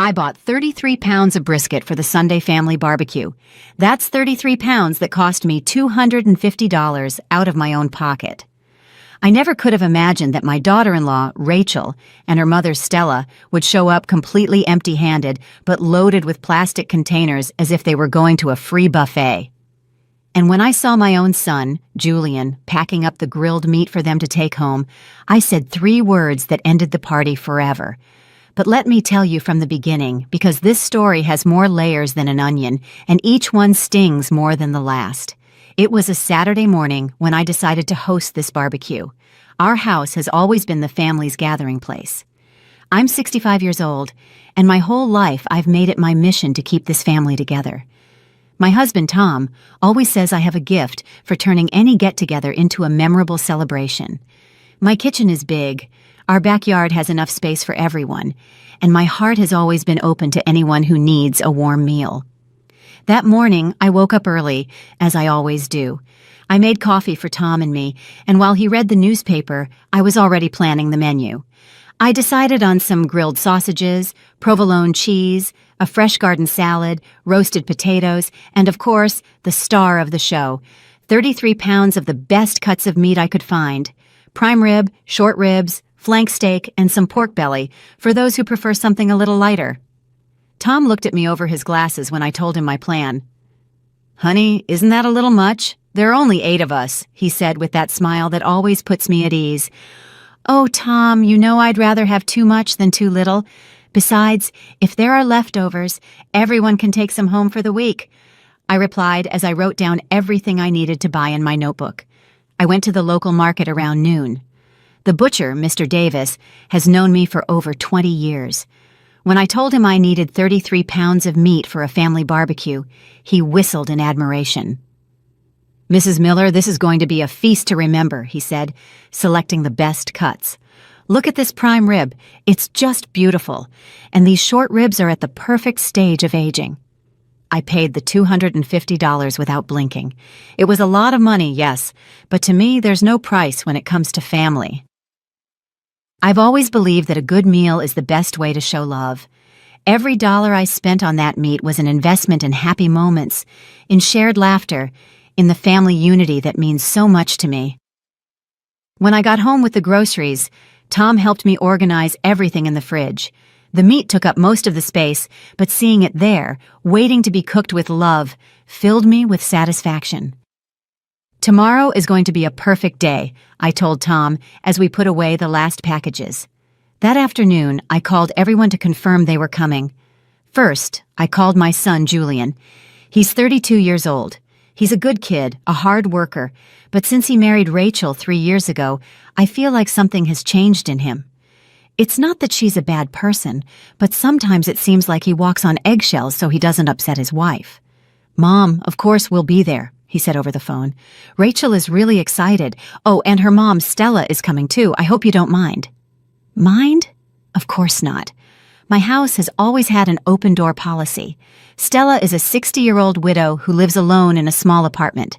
I bought 33 pounds of brisket for the Sunday family barbecue. That's 33 pounds that cost me $250 out of my own pocket. I never could have imagined that my daughter-in-law, Rachel, and her mother, Stella, would show up completely empty-handed but loaded with plastic containers as if they were going to a free buffet. And when I saw my own son, Julian, packing up the grilled meat for them to take home, I said 3 words that ended the party forever. But let me tell you from the beginning, because this story has more layers than an onion, and each one stings more than the last. It was a Saturday morning when I decided to host this barbecue. Our house has always been the family's gathering place. I'm 65 years old, and my whole life I've made it my mission to keep this family together. My husband, Tom, always says I have a gift for turning any get-together into a memorable celebration. My kitchen is big, our backyard has enough space for everyone, and my heart has always been open to anyone who needs a warm meal. That morning, I woke up early, as I always do. I made coffee for Tom and me, and while he read the newspaper, I was already planning the menu. I decided on some grilled sausages, provolone cheese, a fresh garden salad, roasted potatoes, and of course, the star of the show, 33 pounds of the best cuts of meat I could find. Prime rib, short ribs, flank steak, and some pork belly, for those who prefer something a little lighter. Tom looked at me over his glasses when I told him my plan. "Honey, isn't that a little much? There are only 8 of us," he said with that smile that always puts me at ease. "Oh, Tom, you know I'd rather have too much than too little. Besides, if there are leftovers, everyone can take some home for the week," I replied as I wrote down everything I needed to buy in my notebook. I went to the local market around noon. The butcher, Mr. Davis, has known me for over 20 years. When I told him I needed 33 pounds of meat for a family barbecue, he whistled in admiration. "Mrs. Miller, this is going to be a feast to remember," he said, selecting the best cuts. "Look at this prime rib. It's just beautiful. And these short ribs are at the perfect stage of aging." I paid the $250 without blinking. It was a lot of money, yes, but to me there's no price when it comes to family. I've always believed that a good meal is the best way to show love. Every dollar I spent on that meat was an investment in happy moments, in shared laughter, in the family unity that means so much to me. When I got home with the groceries, Tom helped me organize everything in the fridge. The meat took up most of the space, but seeing it there, waiting to be cooked with love, filled me with satisfaction. "Tomorrow is going to be a perfect day," I told Tom as we put away the last packages. That afternoon, I called everyone to confirm they were coming. First, I called my son, Julian. He's 32 years old. He's a good kid, a hard worker, but since he married Rachel 3 years ago, I feel like something has changed in him. It's not that she's a bad person, but sometimes it seems like he walks on eggshells so he doesn't upset his wife. "Mom, of course we'll be there," he said over the phone. "Rachel is really excited. Oh, and her mom, Stella, is coming too. I hope you don't mind." Mind? Of course not. My house has always had an open-door policy. Stella is a 60-year-old widow who lives alone in a small apartment.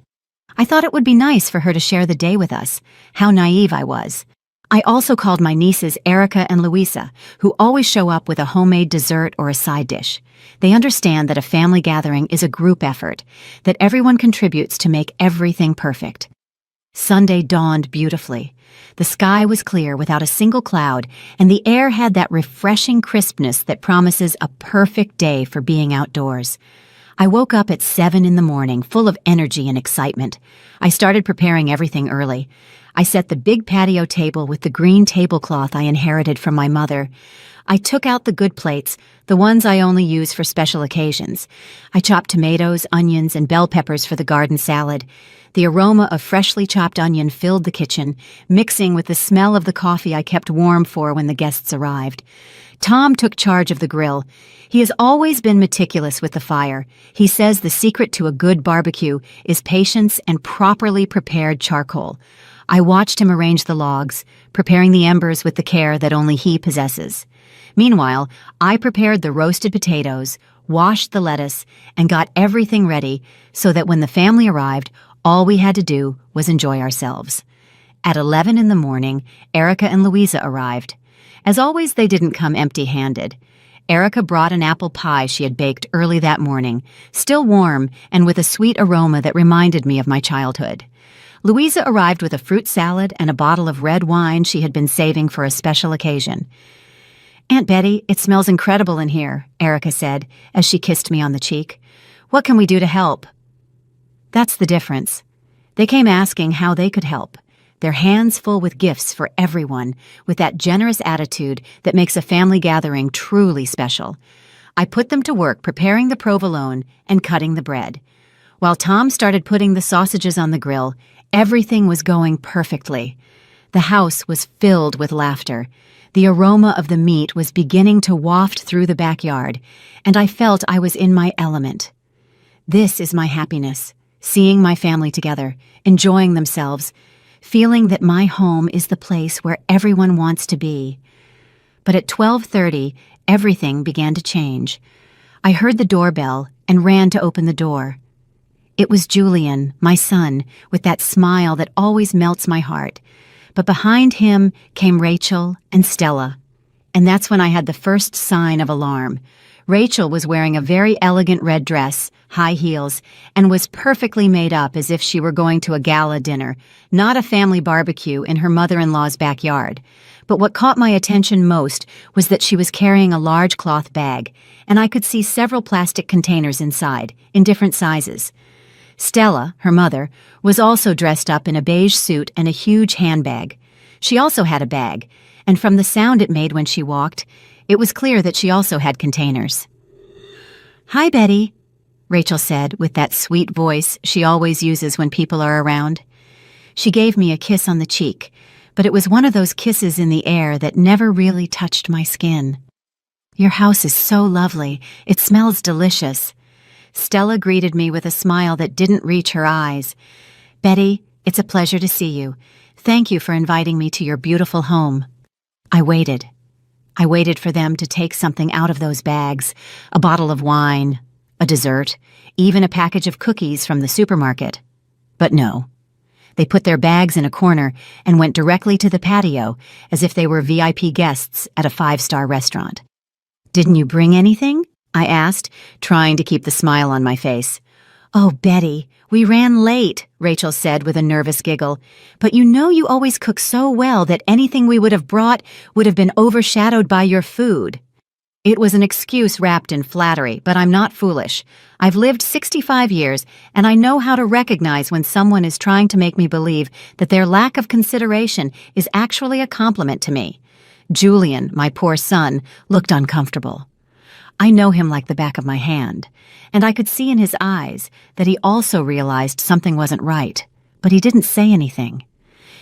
I thought it would be nice for her to share the day with us. How naive I was. I also called my nieces Erica and Louisa, who always show up with a homemade dessert or a side dish. They understand that a family gathering is a group effort, that everyone contributes to make everything perfect. Sunday dawned beautifully. The sky was clear without a single cloud, and the air had that refreshing crispness that promises a perfect day for being outdoors. I woke up at 7 in the morning, full of energy and excitement. I started preparing everything early. I set the big patio table with the green tablecloth I inherited from my mother. I took out the good plates, the ones I only use for special occasions. I chopped tomatoes, onions, and bell peppers for the garden salad. The aroma of freshly chopped onion filled the kitchen, mixing with the smell of the coffee I kept warm for when the guests arrived. Tom took charge of the grill. He has always been meticulous with the fire. He says the secret to a good barbecue is patience and properly prepared charcoal. I watched him arrange the logs, preparing the embers with the care that only he possesses. Meanwhile, I prepared the roasted potatoes, washed the lettuce, and got everything ready so that when the family arrived, all we had to do was enjoy ourselves. At 11 in the morning, Erica and Louisa arrived. As always, they didn't come empty-handed. Erica brought an apple pie she had baked early that morning, still warm and with a sweet aroma that reminded me of my childhood. Louisa arrived with a fruit salad and a bottle of red wine she had been saving for a special occasion. "Aunt Betty, it smells incredible in here," Erica said as she kissed me on the cheek. "What can we do to help?" That's the difference. They came asking how they could help, their hands full with gifts for everyone, with that generous attitude that makes a family gathering truly special. I put them to work preparing the provolone and cutting the bread. While Tom started putting the sausages on the grill, everything was going perfectly. The house was filled with laughter. The aroma of the meat was beginning to waft through the backyard, and I felt I was in my element. This is my happiness, seeing my family together, enjoying themselves, feeling that my home is the place where everyone wants to be. But at 12:30, everything began to change. I heard the doorbell and ran to open the door. It was Julian, my son, with that smile that always melts my heart. But behind him came Rachel and Stella. And that's when I had the first sign of alarm. Rachel was wearing a very elegant red dress, high heels, and was perfectly made up as if she were going to a gala dinner, not a family barbecue in her mother-in-law's backyard. But what caught my attention most was that she was carrying a large cloth bag, and I could see several plastic containers inside, in different sizes. Stella, her mother, was also dressed up in a beige suit and a huge handbag. She also had a bag, and from the sound it made when she walked, it was clear that she also had containers. "Hi, Betty," Rachel said with that sweet voice she always uses when people are around. She gave me a kiss on the cheek, but it was one of those kisses in the air that never really touched my skin. "Your house is so lovely. It smells delicious." Stella greeted me with a smile that didn't reach her eyes. "Betty, it's a pleasure to see you. Thank you for inviting me to your beautiful home." I waited. I waited for them to take something out of those bags, a bottle of wine, a dessert, even a package of cookies from the supermarket. But no. They put their bags in a corner and went directly to the patio, as if they were VIP guests at a 5-star restaurant. "Didn't you bring anything?" I asked, trying to keep the smile on my face. "Oh, Betty, we ran late," Rachel said with a nervous giggle. "But you know you always cook so well that anything we would have brought would have been overshadowed by your food." It was an excuse wrapped in flattery, but I'm not foolish. I've lived 65 years, and I know how to recognize when someone is trying to make me believe that their lack of consideration is actually a compliment to me. Julian, my poor son, looked uncomfortable. I know him like the back of my hand, and I could see in his eyes that he also realized something wasn't right, but he didn't say anything.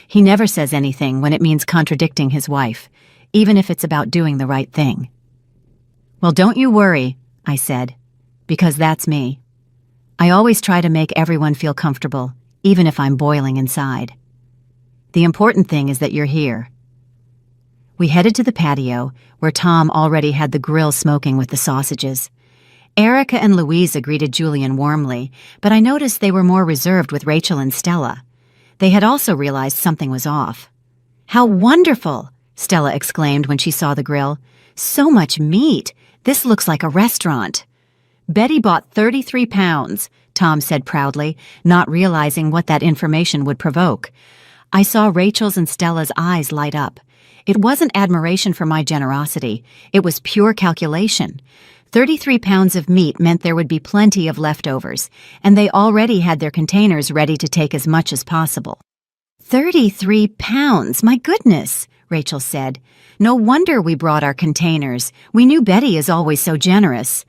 He never says anything when it means contradicting his wife, even if it's about doing the right thing. "Well, don't you worry," I said, "because that's me. I always try to make everyone feel comfortable, even if I'm boiling inside. The important thing is that you're here." We headed to the patio, where Tom already had the grill smoking with the sausages. Erica and Louisa greeted Julian warmly, but I noticed they were more reserved with Rachel and Stella. They had also realized something was off. "How wonderful!" Stella exclaimed when she saw the grill. "So much meat! This looks like a restaurant." "Betty bought 33 pounds, Tom said proudly, not realizing what that information would provoke. I saw Rachel's and Stella's eyes light up. It wasn't admiration for my generosity. It was pure calculation. 33 pounds of meat meant there would be plenty of leftovers, and they already had their containers ready to take as much as possible. 33 pounds, my goodness, Rachel said. No wonder we brought our containers. We knew Betty is always so generous.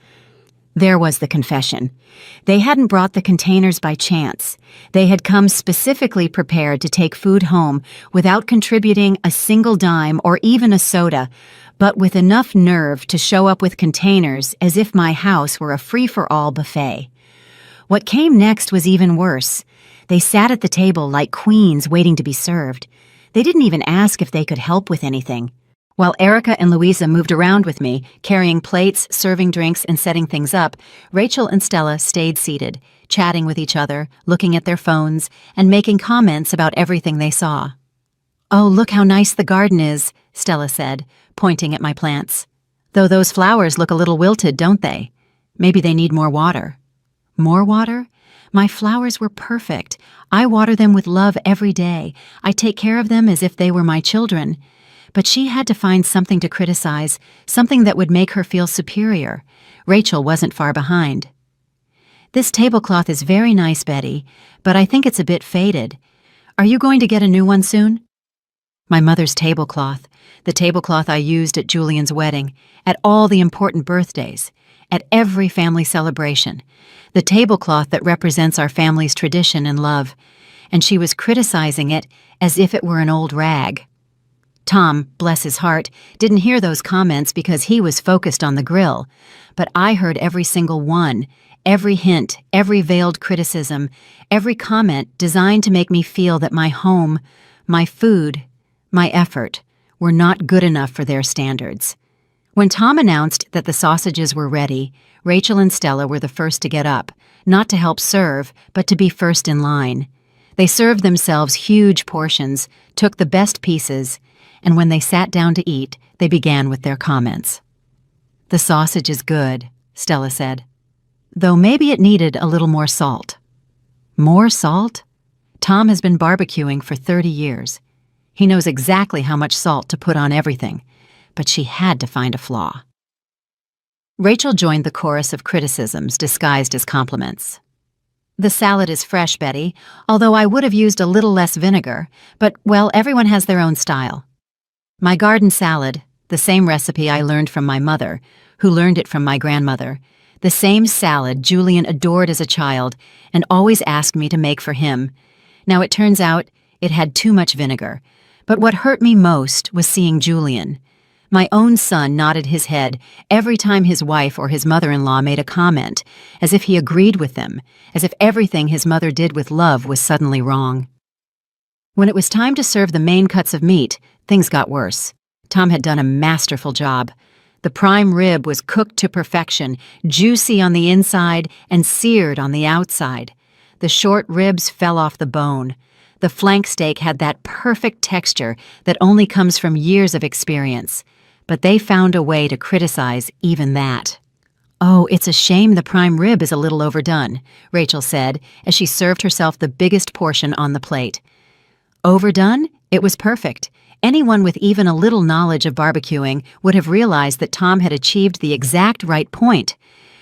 There was the confession. They hadn't brought the containers by chance. They had come specifically prepared to take food home without contributing a single dime or even a soda, but with enough nerve to show up with containers as if my house were a free-for-all buffet. What came next was even worse. They sat at the table like queens waiting to be served. They didn't even ask if they could help with anything. While Erica and Louisa moved around with me, carrying plates, serving drinks, and setting things up, Rachel and Stella stayed seated, chatting with each other, looking at their phones, and making comments about everything they saw. "Oh, look how nice the garden is," Stella said, pointing at my plants. Though those flowers look a little wilted, don't they? Maybe they need more water. More water? My flowers were perfect. I water them with love every day. I take care of them as if they were my children. But she had to find something to criticize, something that would make her feel superior. Rachel wasn't far behind. This tablecloth is very nice, Betty, but I think it's a bit faded. Are you going to get a new one soon? My mother's tablecloth, the tablecloth I used at Julian's wedding, at all the important birthdays, at every family celebration, the tablecloth that represents our family's tradition and love, and she was criticizing it as if it were an old rag. Tom, bless his heart, didn't hear those comments because he was focused on the grill, but I heard every single one, every hint, every veiled criticism, every comment designed to make me feel that my home, my food, my effort were not good enough for their standards. When Tom announced that the sausages were ready, Rachel and Stella were the first to get up, not to help serve, but to be first in line. They served themselves huge portions, took the best pieces, and when they sat down to eat, they began with their comments. "The sausage is good," Stella said, "though maybe it needed a little more salt." More salt? Tom has been barbecuing for 30 years. He knows exactly how much salt to put on everything, but she had to find a flaw. Rachel joined the chorus of criticisms disguised as compliments. "The salad is fresh, Betty, although I would have used a little less vinegar, but, well, everyone has their own style. My garden salad, the same recipe I learned from my mother, who learned it from my grandmother, the same salad Julian adored as a child and always asked me to make for him. Now it turns out it had too much vinegar, but what hurt me most was seeing Julian. My own son nodded his head every time his wife or his mother-in-law made a comment, as if he agreed with them, as if everything his mother did with love was suddenly wrong. When it was time to serve the main cuts of meat, things got worse. Tom had done a masterful job. The prime rib was cooked to perfection, juicy on the inside and seared on the outside. The short ribs fell off the bone. The flank steak had that perfect texture that only comes from years of experience. But they found a way to criticize even that. "Oh, it's a shame the prime rib is a little overdone," Rachel said as she served herself the biggest portion on the plate. Overdone? It was perfect. Anyone with even a little knowledge of barbecuing would have realized that Tom had achieved the exact right point.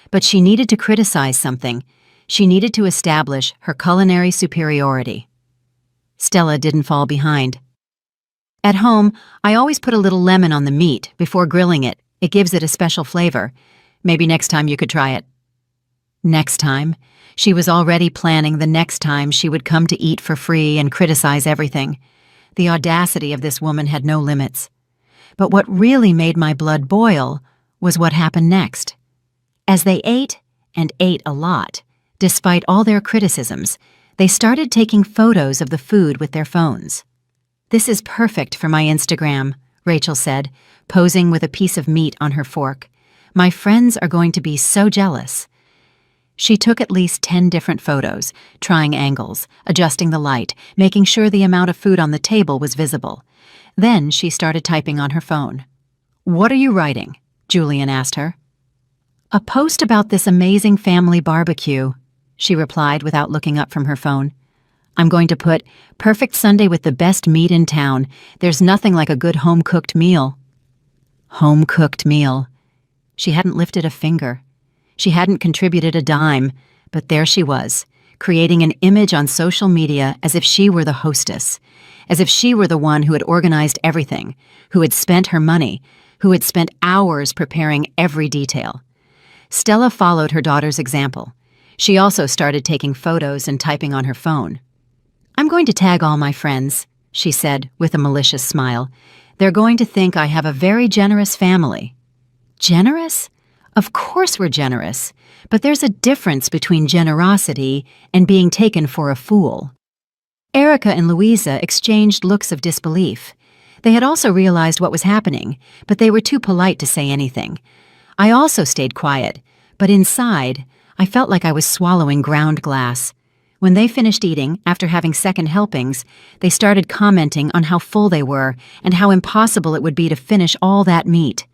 But she needed to criticize something. She needed to establish her culinary superiority. Stella didn't fall behind. "At home, I always put a little lemon on the meat before grilling it. It gives it a special flavor. Maybe next time you could try it." Next time? She was already planning the next time she would come to eat for free and criticize everything. The audacity of this woman had no limits. But what really made my blood boil was what happened next. As they ate, and ate a lot, despite all their criticisms, they started taking photos of the food with their phones. "This is perfect for my Instagram," Rachel said, posing with a piece of meat on her fork. "My friends are going to be so jealous." She took at least 10 different photos, trying angles, adjusting the light, making sure the amount of food on the table was visible. Then she started typing on her phone. "What are you writing?" Julian asked her. "A post about this amazing family barbecue," she replied without looking up from her phone. "I'm going to put, 'Perfect Sunday with the best meat in town. There's nothing like a good home-cooked meal.'" Home-cooked meal. She hadn't lifted a finger. She hadn't contributed a dime, but there she was, creating an image on social media as if she were the hostess, as if she were the one who had organized everything, who had spent her money, who had spent hours preparing every detail. Stella followed her daughter's example. She also started taking photos and typing on her phone. "I'm going to tag all my friends," she said with a malicious smile. "They're going to think I have a very generous family." Generous? Of course we're generous, but there's a difference between generosity and being taken for a fool. Erica and Louisa exchanged looks of disbelief. They had also realized what was happening, but they were too polite to say anything. I also stayed quiet, but inside, I felt like I was swallowing ground glass. When they finished eating, after having second helpings, they started commenting on how full they were and how impossible it would be to finish all that meat.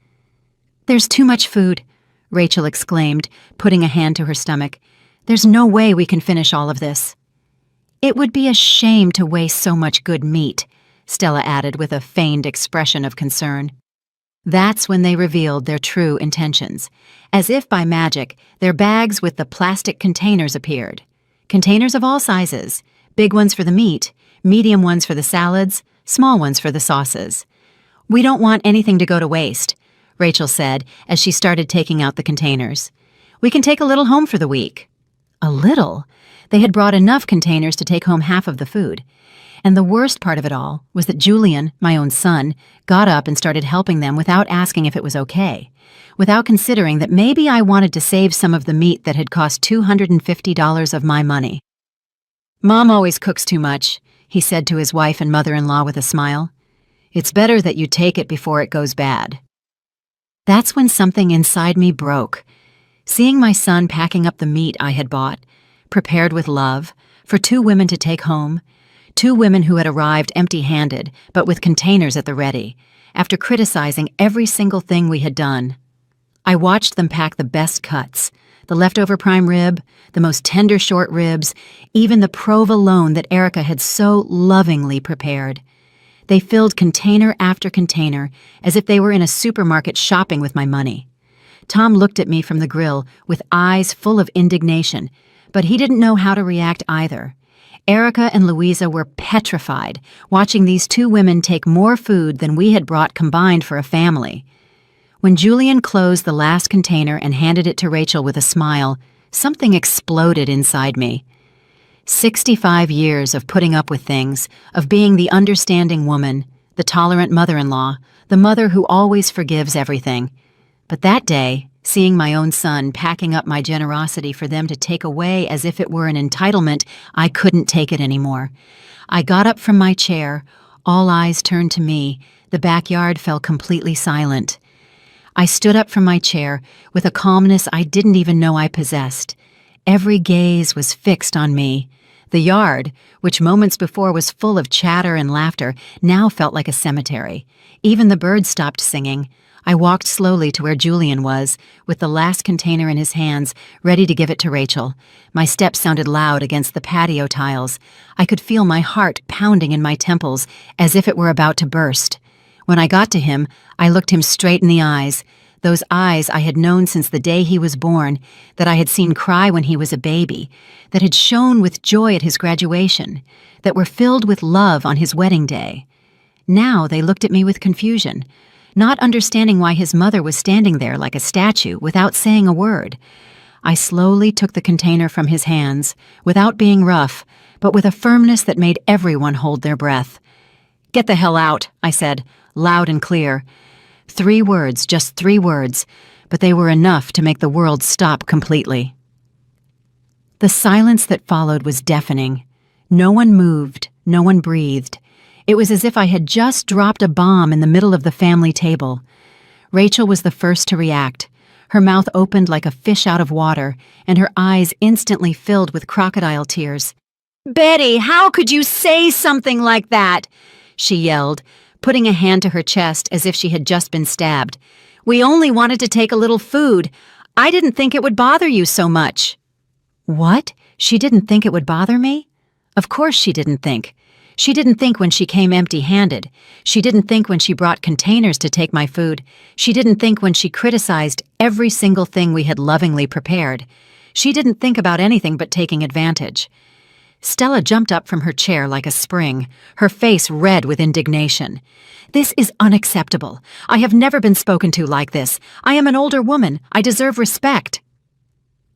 "There's too much food," Rachel exclaimed, putting a hand to her stomach. "There's no way we can finish all of this." "It would be a shame to waste so much good meat," Stella added with a feigned expression of concern. That's when they revealed their true intentions. As if by magic, their bags with the plastic containers appeared. Containers of all sizes, big ones for the meat, medium ones for the salads, small ones for the sauces. "We don't want anything to go to waste," Rachel said as she started taking out the containers. "We can take a little home for the week." A little? They had brought enough containers to take home half of the food. And the worst part of it all was that Julian, my own son, got up and started helping them without asking if it was okay, without considering that maybe I wanted to save some of the meat that had cost $250 of my money. "Mom always cooks too much," he said to his wife and mother-in-law with a smile. "It's better that you take it before it goes bad." That's when something inside me broke. Seeing my son packing up the meat I had bought, prepared with love, for 2 women to take home, 2 women who had arrived empty-handed, but with containers at the ready, after criticizing every single thing we had done. I watched them pack the best cuts, the leftover prime rib, the most tender short ribs, even the provolone that Erica had so lovingly prepared. They filled container after container, as if they were in a supermarket shopping with my money. Tom looked at me from the grill with eyes full of indignation, but he didn't know how to react either. Erica and Louisa were petrified, watching these 2 women take more food than we had brought combined for a family. When Julian closed the last container and handed it to Rachel with a smile, something exploded inside me. 65 years of putting up with things, of being the understanding woman, the tolerant mother-in-law, the mother who always forgives everything. But that day, seeing my own son packing up my generosity for them to take away as if it were an entitlement, I couldn't take it anymore. I got up from my chair, all eyes turned to me. The backyard fell completely silent. I stood up from my chair with a calmness I didn't even know I possessed. Every gaze was fixed on me. The yard, which moments before was full of chatter and laughter, now felt like a cemetery. Even the birds stopped singing. I walked slowly to where Julian was, with the last container in his hands, ready to give it to Rachel. My steps sounded loud against the patio tiles. I could feel my heart pounding in my temples, as if it were about to burst. When I got to him, I looked him straight in the eyes, those eyes I had known since the day he was born, that I had seen cry when he was a baby, that had shone with joy at his graduation, that were filled with love on his wedding day. Now they looked at me with confusion, not understanding why his mother was standing there like a statue without saying a word. I slowly took the container from his hands, without being rough, but with a firmness that made everyone hold their breath. "Get the hell out," I said, loud and clear. 3 words, just 3 words, but they were enough to make the world stop completely. The silence that followed was deafening. No one moved, no one breathed. It was as if I had just dropped a bomb in the middle of the family table. Rachel was the first to react. Her mouth opened like a fish out of water, and her eyes instantly filled with crocodile tears. "Betty, how could you say something like that?" she yelled, putting a hand to her chest as if she had just been stabbed. "We only wanted to take a little food. I didn't think it would bother you so much." What? She didn't think it would bother me? Of course she didn't think. She didn't think when she came empty-handed. She didn't think when she brought containers to take my food. She didn't think when she criticized every single thing we had lovingly prepared. She didn't think about anything but taking advantage. Stella jumped up from her chair like a spring, her face red with indignation. "This is unacceptable. I have never been spoken to like this. I am an older woman. I deserve respect."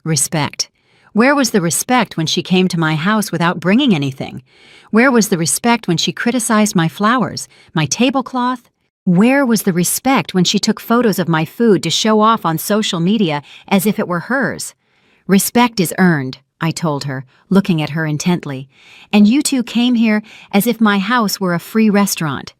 Respect. Where was the respect when she came to my house without bringing anything? Where was the respect when she criticized my flowers, my tablecloth? Where was the respect when she took photos of my food to show off on social media as if it were hers? "Respect is earned," I told her, looking at her intently. "And you two came here as if my house were a free restaurant."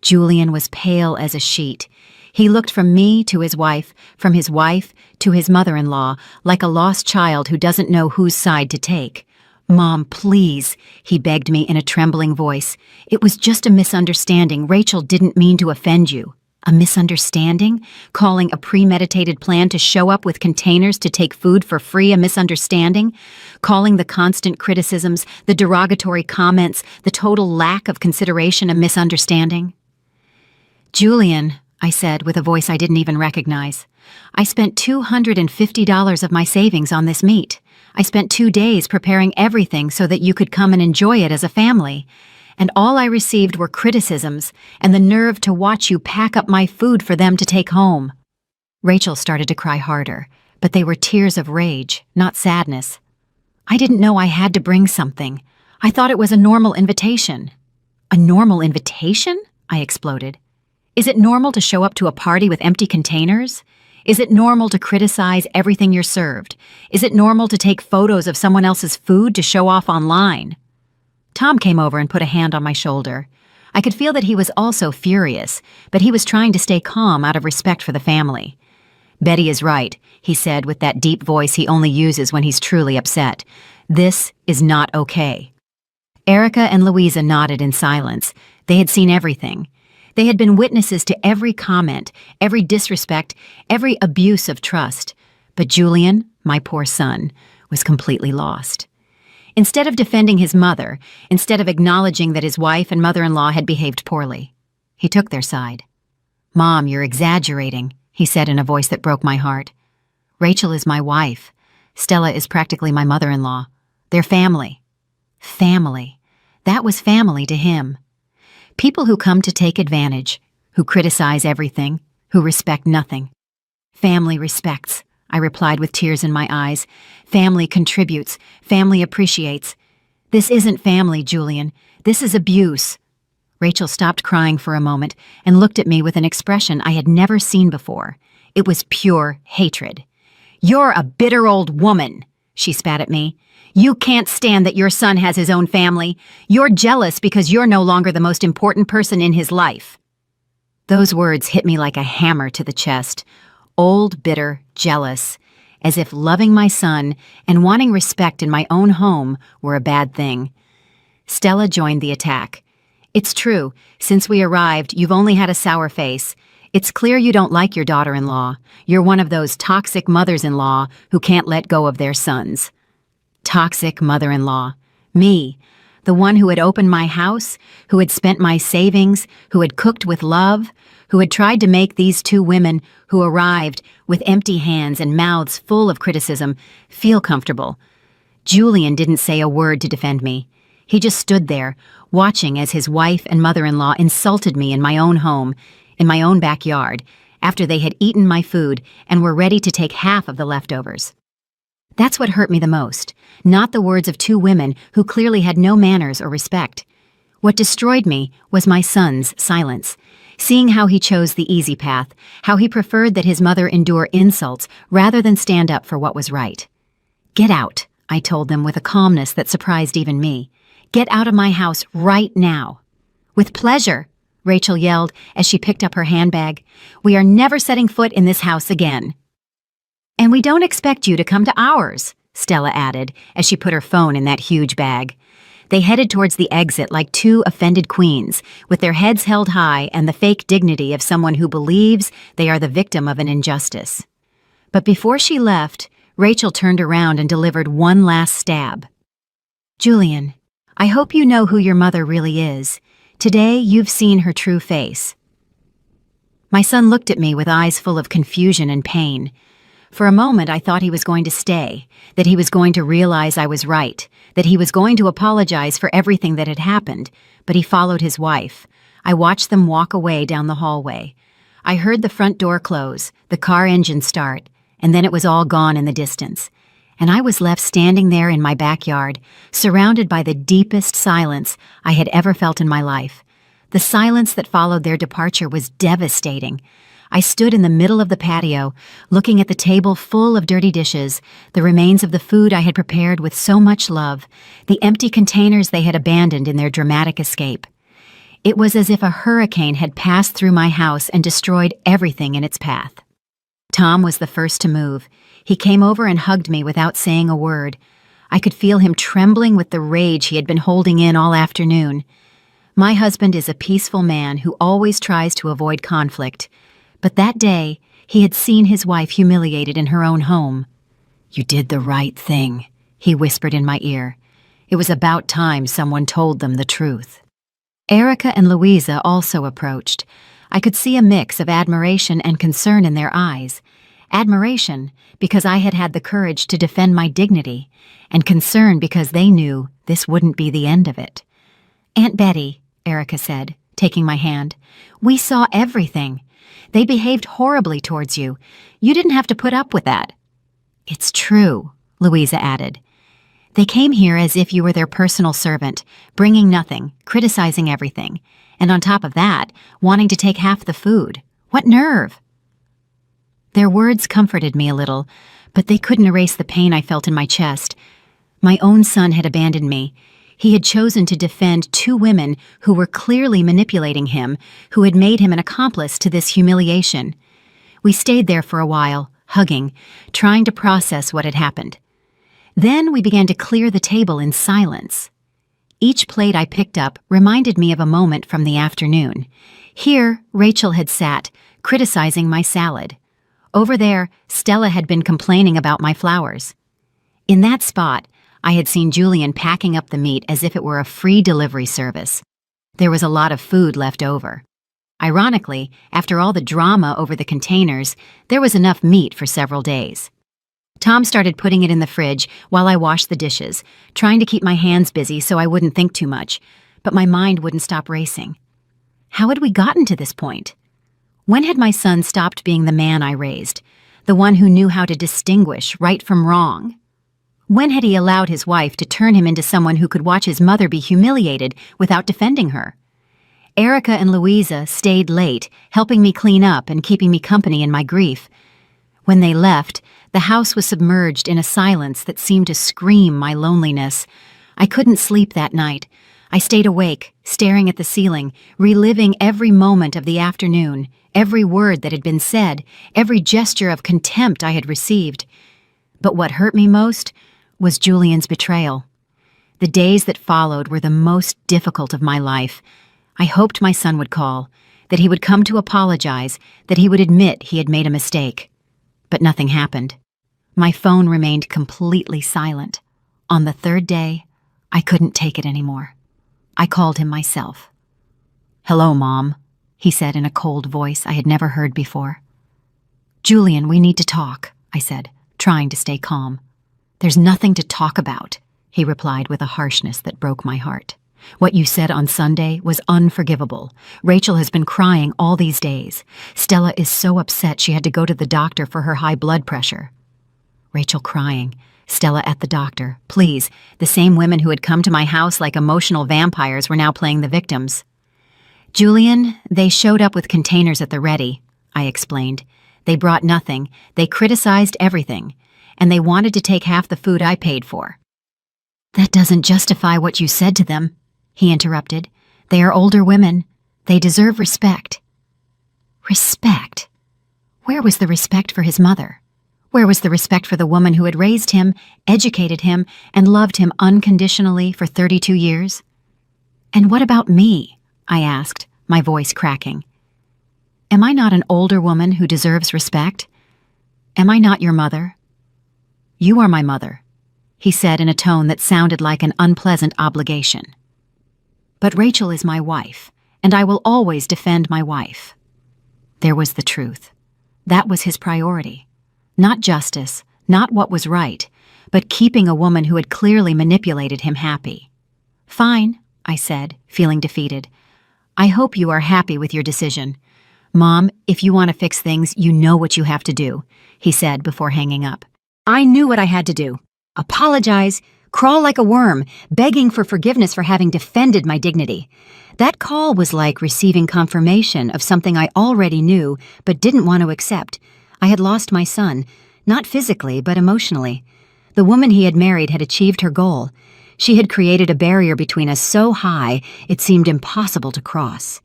Julian was pale as a sheet. He looked from me to his wife, from his wife to his mother-in-law, like a lost child who doesn't know whose side to take. "Mom, please," he begged me in a trembling voice. "It was just a misunderstanding. Rachel didn't mean to offend you." A misunderstanding? Calling a premeditated plan to show up with containers to take food for free a misunderstanding? Calling the constant criticisms, the derogatory comments, the total lack of consideration a misunderstanding? "Julian," I said with a voice I didn't even recognize, "I spent $250 of my savings on this meat. I spent 2 days preparing everything so that you could come and enjoy it as a family. And all I received were criticisms and the nerve to watch you pack up my food for them to take home." Rachel started to cry harder, but they were tears of rage, not sadness. "I didn't know I had to bring something. I thought it was a normal invitation." "A normal invitation?" I exploded. "Is it normal to show up to a party with empty containers? Is it normal to criticize everything you're served? Is it normal to take photos of someone else's food to show off online?" Tom came over and put a hand on my shoulder. I could feel that he was also furious, but he was trying to stay calm out of respect for the family. "Betty is right," he said with that deep voice he only uses when he's truly upset. "This is not okay." Erica and Louisa nodded in silence. They had seen everything. They had been witnesses to every comment, every disrespect, every abuse of trust. But Julian, my poor son, was completely lost. Instead of defending his mother, instead of acknowledging that his wife and mother-in-law had behaved poorly, he took their side. "Mom, you're exaggerating," he said in a voice that broke my heart. "Rachel is my wife. Stella is practically my mother-in-law. They're family." Family. That was family to him. People who come to take advantage, who criticize everything, who respect nothing. "Family respects," I replied with tears in my eyes. "Family contributes. Family appreciates. This isn't family, Julian. This is abuse." Rachel stopped crying for a moment and looked at me with an expression I had never seen before. It was pure hatred. "You're a bitter old woman," she spat at me. "You can't stand that your son has his own family. You're jealous because you're no longer the most important person in his life." Those words hit me like a hammer to the chest. Old, bitter, jealous, as if loving my son and wanting respect in my own home were a bad thing. Stella joined the attack. "It's true. Since we arrived, you've only had a sour face. It's clear you don't like your daughter-in-law. You're one of those toxic mothers-in-law who can't let go of their sons." Toxic mother-in-law. Me, the one who had opened my house, who had spent my savings, who had cooked with love, who had tried to make these two women who arrived with empty hands and mouths full of criticism feel comfortable. Julian didn't say a word to defend me. He just stood there, watching as his wife and mother-in-law insulted me in my own home, in my own backyard, after they had eaten my food and were ready to take half of the leftovers. That's what hurt me the most, not the words of two women who clearly had no manners or respect. What destroyed me was my son's silence, seeing how he chose the easy path, how he preferred that his mother endure insults rather than stand up for what was right. "Get out," I told them with a calmness that surprised even me. "Get out of my house right now." "With pleasure," Rachel yelled as she picked up her handbag. "We are never setting foot in this house again." "And we don't expect you to come to ours," Stella added as she put her phone in that huge bag. They headed towards the exit like two offended queens, with their heads held high and the fake dignity of someone who believes they are the victim of an injustice. But before she left, Rachel turned around and delivered one last stab. "Julian, I hope you know who your mother really is. Today you've seen her true face." My son looked at me with eyes full of confusion and pain. For a moment I thought he was going to stay, that he was going to realize I was right, that he was going to apologize for everything that had happened, but he followed his wife. I watched them walk away down the hallway. I heard the front door close, the car engine start, and then it was all gone in the distance. And I was left standing there in my backyard, surrounded by the deepest silence I had ever felt in my life. The silence that followed their departure was devastating. I stood in the middle of the patio, looking at the table full of dirty dishes, the remains of the food I had prepared with so much love, the empty containers they had abandoned in their dramatic escape. It was as if a hurricane had passed through my house and destroyed everything in its path. Tom was the first to move. He came over and hugged me without saying a word. I could feel him trembling with the rage he had been holding in all afternoon. My husband is a peaceful man who always tries to avoid conflict. But that day, he had seen his wife humiliated in her own home. "You did the right thing," he whispered in my ear. It was about time someone told them the truth. Erica and Louisa also approached. I could see a mix of admiration and concern in their eyes. Admiration, because I had had the courage to defend my dignity, and concern because they knew this wouldn't be the end of it. "Aunt Betty," Erica said, taking my hand, "we saw everything. They behaved horribly towards you. You didn't have to put up with that." "It's true," Louisa added. "They came here as if you were their personal servant, bringing nothing, criticizing everything, and on top of that, wanting to take half the food. What nerve!" Their words comforted me a little, but they couldn't erase the pain I felt in my chest. My own son had abandoned me. He had chosen to defend two women who were clearly manipulating him, who had made him an accomplice to this humiliation. We stayed there for a while, hugging, trying to process what had happened. Then we began to clear the table in silence. Each plate I picked up reminded me of a moment from the afternoon. Here, Rachel had sat, criticizing my salad. Over there, Stella had been complaining about my flowers. In that spot, I had seen Julian packing up the meat as if it were a free delivery service. There was a lot of food left over. Ironically, after all the drama over the containers, there was enough meat for several days. Tom started putting it in the fridge while I washed the dishes, trying to keep my hands busy so I wouldn't think too much, but my mind wouldn't stop racing. How had we gotten to this point? When had my son stopped being the man I raised, the one who knew how to distinguish right from wrong? When had he allowed his wife to turn him into someone who could watch his mother be humiliated without defending her? Erica and Louisa stayed late, helping me clean up and keeping me company in my grief. When they left, the house was submerged in a silence that seemed to scream my loneliness. I couldn't sleep that night. I stayed awake, staring at the ceiling, reliving every moment of the afternoon, every word that had been said, every gesture of contempt I had received. But what hurt me most was Julian's betrayal. The days that followed were the most difficult of my life. I hoped my son would call, that he would come to apologize, that he would admit he had made a mistake. But nothing happened. My phone remained completely silent. On the third day, I couldn't take it anymore. I called him myself. "Hello, Mom," he said in a cold voice I had never heard before. "Julian, we need to talk," I said, trying to stay calm. "There's nothing to talk about," he replied with a harshness that broke my heart. "What you said on Sunday was unforgivable. Rachel has been crying all these days. Stella is so upset she had to go to the doctor for her high blood pressure." Rachel crying, Stella at the doctor. Please, the same women who had come to my house like emotional vampires were now playing the victims. "Julian, they showed up with containers at the ready," I explained. "They brought nothing, they criticized everything, and they wanted to take half the food I paid for." "That doesn't justify what you said to them," he interrupted. "They are older women. They deserve respect." Respect? Where was the respect for his mother? Where was the respect for the woman who had raised him, educated him, and loved him unconditionally for 32 years? "And what about me?" I asked, my voice cracking. "Am I not an older woman who deserves respect? Am I not your mother?" "You are my mother," he said in a tone that sounded like an unpleasant obligation. "But Rachel is my wife, and I will always defend my wife." There was the truth. That was his priority. Not justice, not what was right, but keeping a woman who had clearly manipulated him happy. "Fine," I said, feeling defeated. "I hope you are happy with your decision. Mom, if you want to fix things, you know what you have to do," he said before hanging up. I knew what I had to do. Apologize, crawl like a worm, begging for forgiveness for having defended my dignity. That call was like receiving confirmation of something I already knew but didn't want to accept. I had lost my son, not physically but emotionally. The woman he had married had achieved her goal. She had created a barrier between us so high it seemed impossible to cross.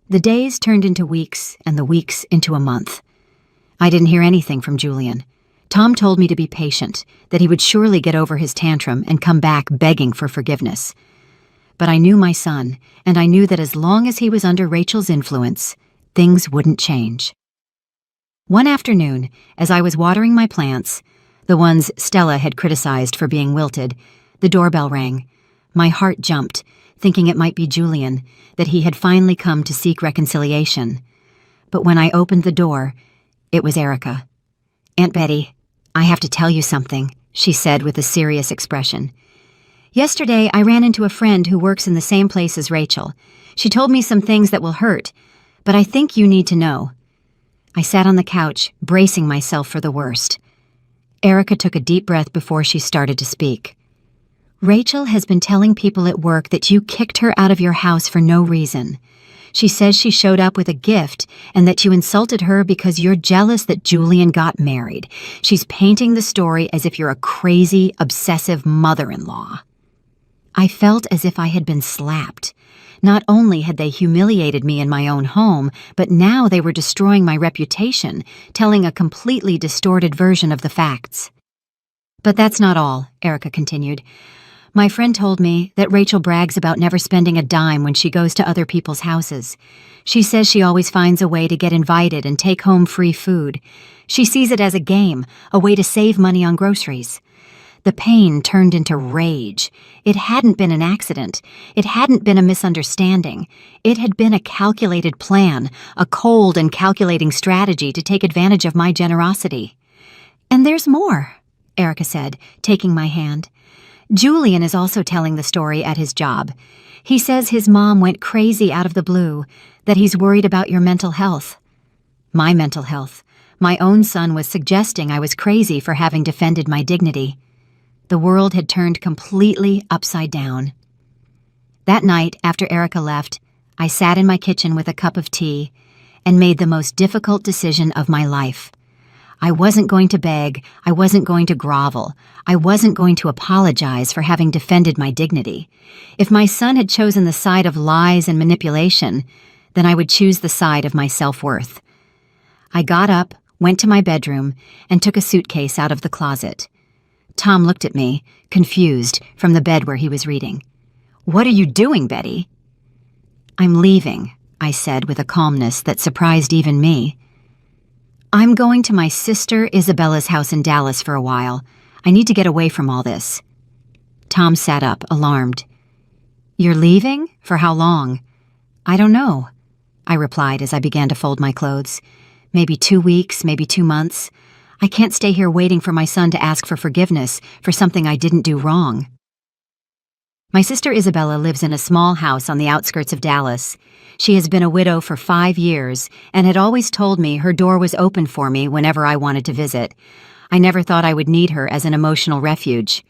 The days turned into weeks and the weeks into a month. I didn't hear anything from Julian. Tom told me to be patient, that he would surely get over his tantrum and come back begging for forgiveness. But I knew my son, and I knew that as long as he was under Rachel's influence, things wouldn't change. One afternoon, as I was watering my plants, the ones Stella had criticized for being wilted, the doorbell rang. My heart jumped, thinking it might be Julian, that he had finally come to seek reconciliation. But when I opened the door, it was Erica. "Aunt Betty, I have to tell you something," she said with a serious expression. "Yesterday, I ran into a friend who works in the same place as Rachel. She told me some things that will hurt, but I think you need to know." I sat on the couch, bracing myself for the worst. Erica took a deep breath before she started to speak. "Rachel has been telling people at work that you kicked her out of your house for no reason. She says she showed up with a gift and that you insulted her because you're jealous that Julian got married. She's painting the story as if you're a crazy, obsessive mother-in-law." I felt as if I had been slapped. Not only had they humiliated me in my own home, but now they were destroying my reputation, telling a completely distorted version of the facts. "But that's not all," Erica continued. "My friend told me that Rachel brags about never spending a dime when she goes to other people's houses. She says she always finds a way to get invited and take home free food. She sees it as a game, a way to save money on groceries." The pain turned into rage. It hadn't been an accident. It hadn't been a misunderstanding. It had been a calculated plan, a cold and calculating strategy to take advantage of my generosity. "And there's more," Erica said, taking my hand. "Julian is also telling the story at his job. He says his mom went crazy out of the blue, that he's worried about your mental health." My mental health. My own son was suggesting I was crazy for having defended my dignity. The world had turned completely upside down. That night, after Erica left, I sat in my kitchen with a cup of tea and made the most difficult decision of my life. I wasn't going to beg, I wasn't going to grovel, I wasn't going to apologize for having defended my dignity. If my son had chosen the side of lies and manipulation, then I would choose the side of my self-worth. I got up, went to my bedroom, and took a suitcase out of the closet. Tom looked at me, confused, from the bed where he was reading. "What are you doing, Betty?" "I'm leaving," I said with a calmness that surprised even me. "I'm going to my sister Isabella's house in Dallas for a while. I need to get away from all this." Tom sat up, alarmed. "You're leaving? For how long?" "I don't know," I replied as I began to fold my clothes. "Maybe 2 weeks, maybe 2 months. I can't stay here waiting for my son to ask for forgiveness for something I didn't do wrong." My sister Isabella lives in a small house on the outskirts of Dallas. She has been a widow for 5 years and had always told me her door was open for me whenever I wanted to visit. I never thought I would need her as an emotional refuge.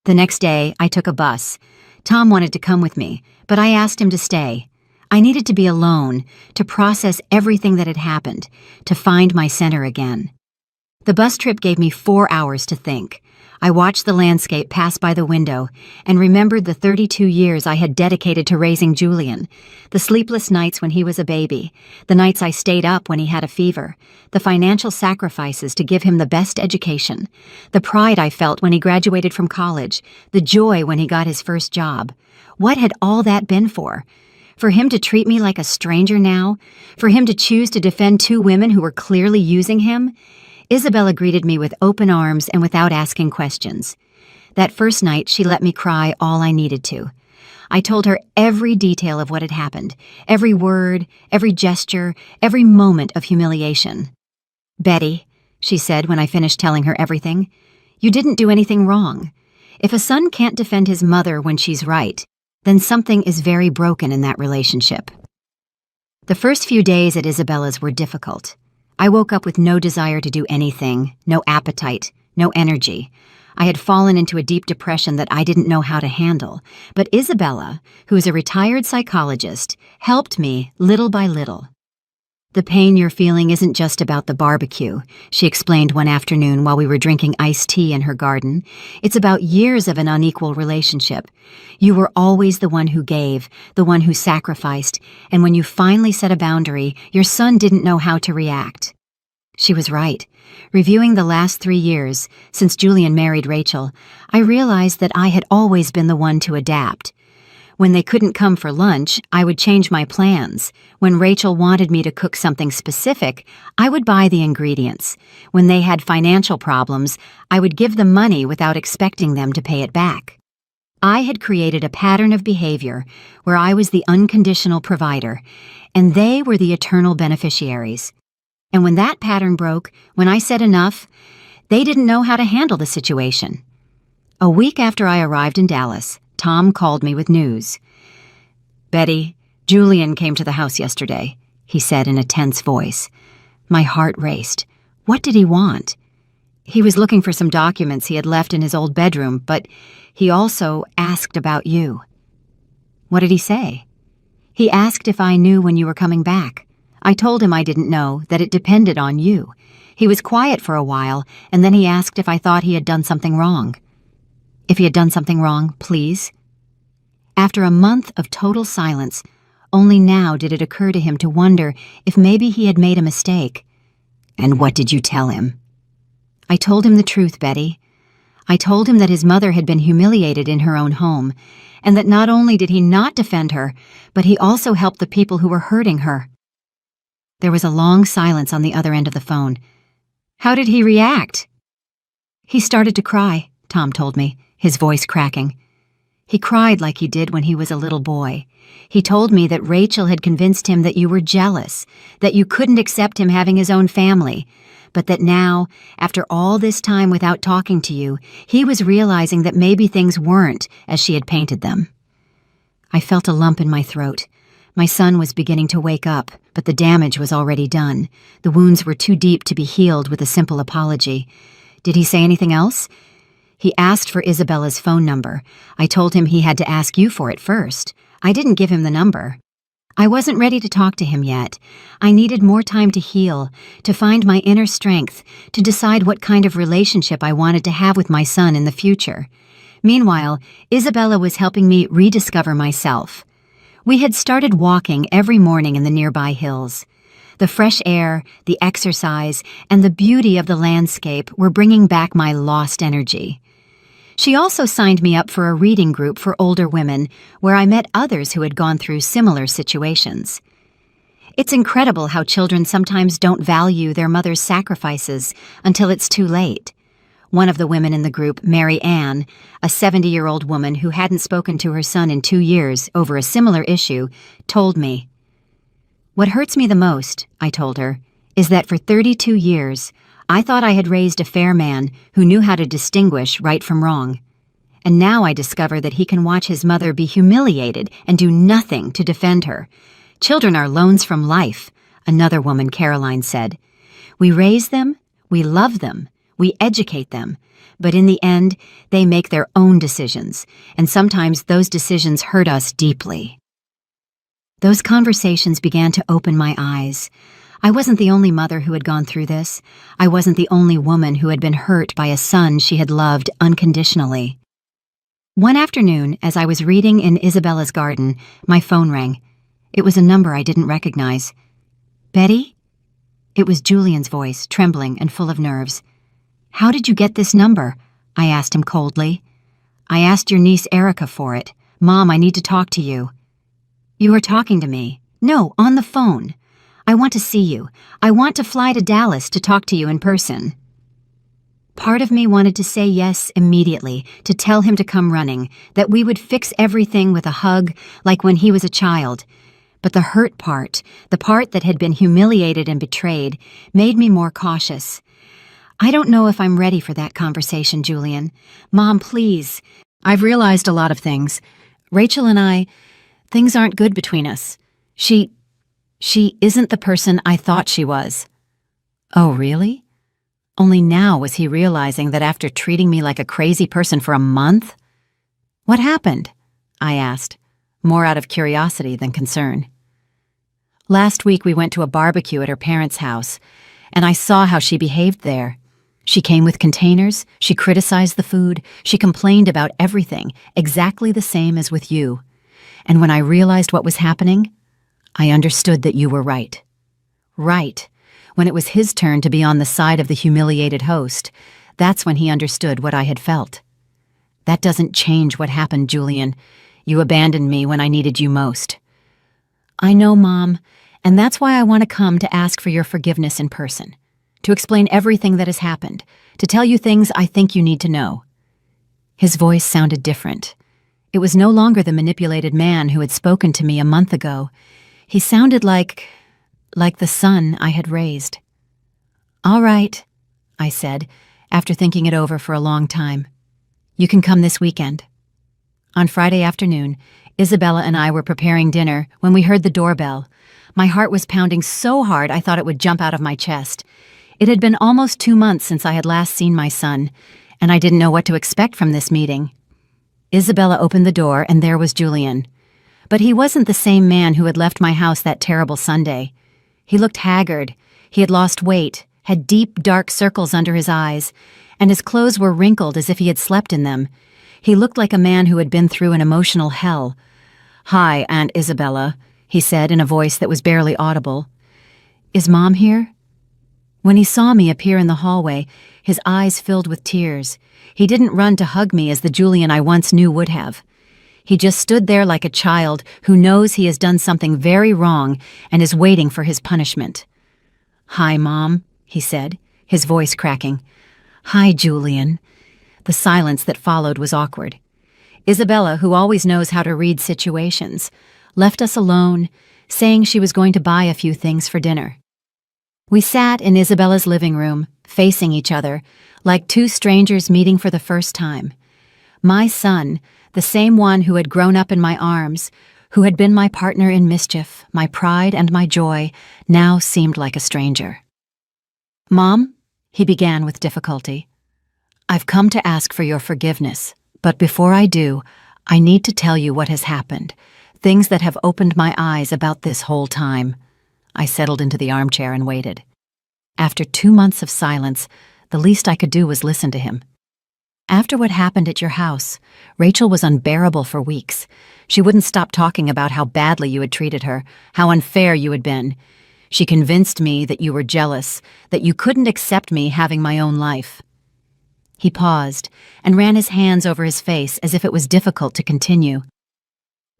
The next day, I took a bus. Tom wanted to come with me, but I asked him to stay. I needed to be alone, to process everything that had happened, to find my center again. The bus trip gave me 4 hours to think. I watched the landscape pass by the window and remembered the 32 years I had dedicated to raising Julian, the sleepless nights when he was a baby, the nights I stayed up when he had a fever, the financial sacrifices to give him the best education, the pride I felt when he graduated from college, the joy when he got his first job. What had all that been for? For him to treat me like a stranger now? For him to choose to defend 2 women who were clearly using him? Isabella greeted me with open arms and without asking questions. That first night, she let me cry all I needed to. I told her every detail of what had happened, every word, every gesture, every moment of humiliation. "Betty," she said when I finished telling her everything, "you didn't do anything wrong. If a son can't defend his mother when she's right, then something is very broken in that relationship." The first few days at Isabella's were difficult. I woke up with no desire to do anything, no appetite, no energy. I had fallen into a deep depression that I didn't know how to handle. But Isabella, who is a retired psychologist, helped me little by little. "The pain you're feeling isn't just about the barbecue," she explained one afternoon while we were drinking iced tea in her garden. "It's about years of an unequal relationship. You were always the one who gave, the one who sacrificed, and when you finally set a boundary, your son didn't know how to react." She was right. Reviewing the last 3 years, since Julian married Rachel, I realized that I had always been the one to adapt. When they couldn't come for lunch, I would change my plans. When Rachel wanted me to cook something specific, I would buy the ingredients. When they had financial problems, I would give them money without expecting them to pay it back. I had created a pattern of behavior where I was the unconditional provider, and they were the eternal beneficiaries. And when that pattern broke, when I said enough, they didn't know how to handle the situation. A week after I arrived in Dallas, Tom called me with news. "Betty, Julian came to the house yesterday," he said in a tense voice. My heart raced. What did he want? He was looking for some documents he had left in his old bedroom, but he also asked about you. What did he say? He asked if I knew when you were coming back. I told him I didn't know, that it depended on you. He was quiet for a while, and then he asked if I thought he had done something wrong. If he had done something wrong, please. After a month of total silence, only now did it occur to him to wonder if maybe he had made a mistake. "And what did you tell him?" "I told him the truth, Betty. I told him that his mother had been humiliated in her own home, and that not only did he not defend her, but he also helped the people who were hurting her." There was a long silence on the other end of the phone. "How did he react?" "He started to cry," Tom told me, his voice cracking. "He cried like he did when he was a little boy. He told me that Rachel had convinced him that you were jealous, that you couldn't accept him having his own family, but that now, after all this time without talking to you, he was realizing that maybe things weren't as she had painted them." I felt a lump in my throat. My son was beginning to wake up, but the damage was already done. The wounds were too deep to be healed with a simple apology. Did he say anything else? He asked for Isabella's phone number. I told him he had to ask you for it first. I didn't give him the number. I wasn't ready to talk to him yet. I needed more time to heal, to find my inner strength, to decide what kind of relationship I wanted to have with my son in the future. Meanwhile, Isabella was helping me rediscover myself. We had started walking every morning in the nearby hills. The fresh air, the exercise, and the beauty of the landscape were bringing back my lost energy. She also signed me up for a reading group for older women, where I met others who had gone through similar situations. It's incredible how children sometimes don't value their mother's sacrifices until it's too late. One of the women in the group, Mary Ann, a 70-year-old woman who hadn't spoken to her son in 2 years over a similar issue, told me, "What hurts me the most," I told her, "is that for 32 years, I thought I had raised a fair man who knew how to distinguish right from wrong. And now I discover that he can watch his mother be humiliated and do nothing to defend her. Children are loans from life," another woman, Caroline, said. "We raise them, we love them, we educate them, but in the end, they make their own decisions, and sometimes those decisions hurt us deeply." Those conversations began to open my eyes. I wasn't the only mother who had gone through this. I wasn't the only woman who had been hurt by a son she had loved unconditionally. One afternoon, as I was reading in Isabella's garden, my phone rang. It was a number I didn't recognize. "Betty?" It was Julian's voice, trembling and full of nerves. "How did you get this number?" I asked him coldly. "I asked your niece Erica for it. Mom, I need to talk to you." "You are talking to me?" "No, on the phone. I want to see you. I want to fly to Dallas to talk to you in person." Part of me wanted to say yes immediately, to tell him to come running, that we would fix everything with a hug like when he was a child. But the hurt part, the part that had been humiliated and betrayed, made me more cautious. "I don't know if I'm ready for that conversation, Julian. Mom, please. I've realized a lot of things. Rachel and things aren't good between us. She isn't the person I thought she was." "Oh, really?" Only now was he realizing that after treating me like a crazy person for a month? "What happened?" I asked, more out of curiosity than concern. "Last week we went to a barbecue at her parents' house, and I saw how she behaved there. She came with containers, she criticized the food, she complained about everything, exactly the same as with you. And when I realized what was happening, I understood that you were right. Right. When it was his turn to be on the side of the humiliated host, that's when he understood what I had felt. That doesn't change what happened, Julian. You abandoned me when I needed you most." "I know, Mom, and that's why I want to come to ask for your forgiveness in person, to explain everything that has happened, to tell you things I think you need to know." His voice sounded different. It was no longer the manipulated man who had spoken to me a month ago. He sounded like the son I had raised. "All right," I said, after thinking it over for a long time. "You can come this weekend." On Friday afternoon, Isabella and I were preparing dinner when we heard the doorbell. My heart was pounding so hard I thought it would jump out of my chest. It had been almost 2 months since I had last seen my son, and I didn't know what to expect from this meeting. Isabella opened the door, and there was Julian. But he wasn't the same man who had left my house that terrible Sunday. He looked haggard. He had lost weight, had deep, dark circles under his eyes, and his clothes were wrinkled as if he had slept in them. He looked like a man who had been through an emotional hell. "Hi, Aunt Isabella," he said in a voice that was barely audible. "Is Mom here?" When he saw me appear in the hallway, his eyes filled with tears. He didn't run to hug me as the Julian I once knew would have. He just stood there like a child who knows he has done something very wrong and is waiting for his punishment. "Hi, Mom," he said, his voice cracking. "Hi, Julian." The silence that followed was awkward. Isabella, who always knows how to read situations, left us alone, saying she was going to buy a few things for dinner. We sat in Isabella's living room, facing each other, like two strangers meeting for the first time. My son, the same one who had grown up in my arms, who had been my partner in mischief, my pride and my joy, now seemed like a stranger. "Mom," he began with difficulty, "I've come to ask for your forgiveness, but before I do, I need to tell you what has happened, things that have opened my eyes about this whole time." I settled into the armchair and waited. After 2 months of silence, the least I could do was listen to him. "After what happened at your house, Rachel was unbearable for weeks. She wouldn't stop talking about how badly you had treated her, how unfair you had been. She convinced me that you were jealous, that you couldn't accept me having my own life." He paused and ran his hands over his face as if it was difficult to continue.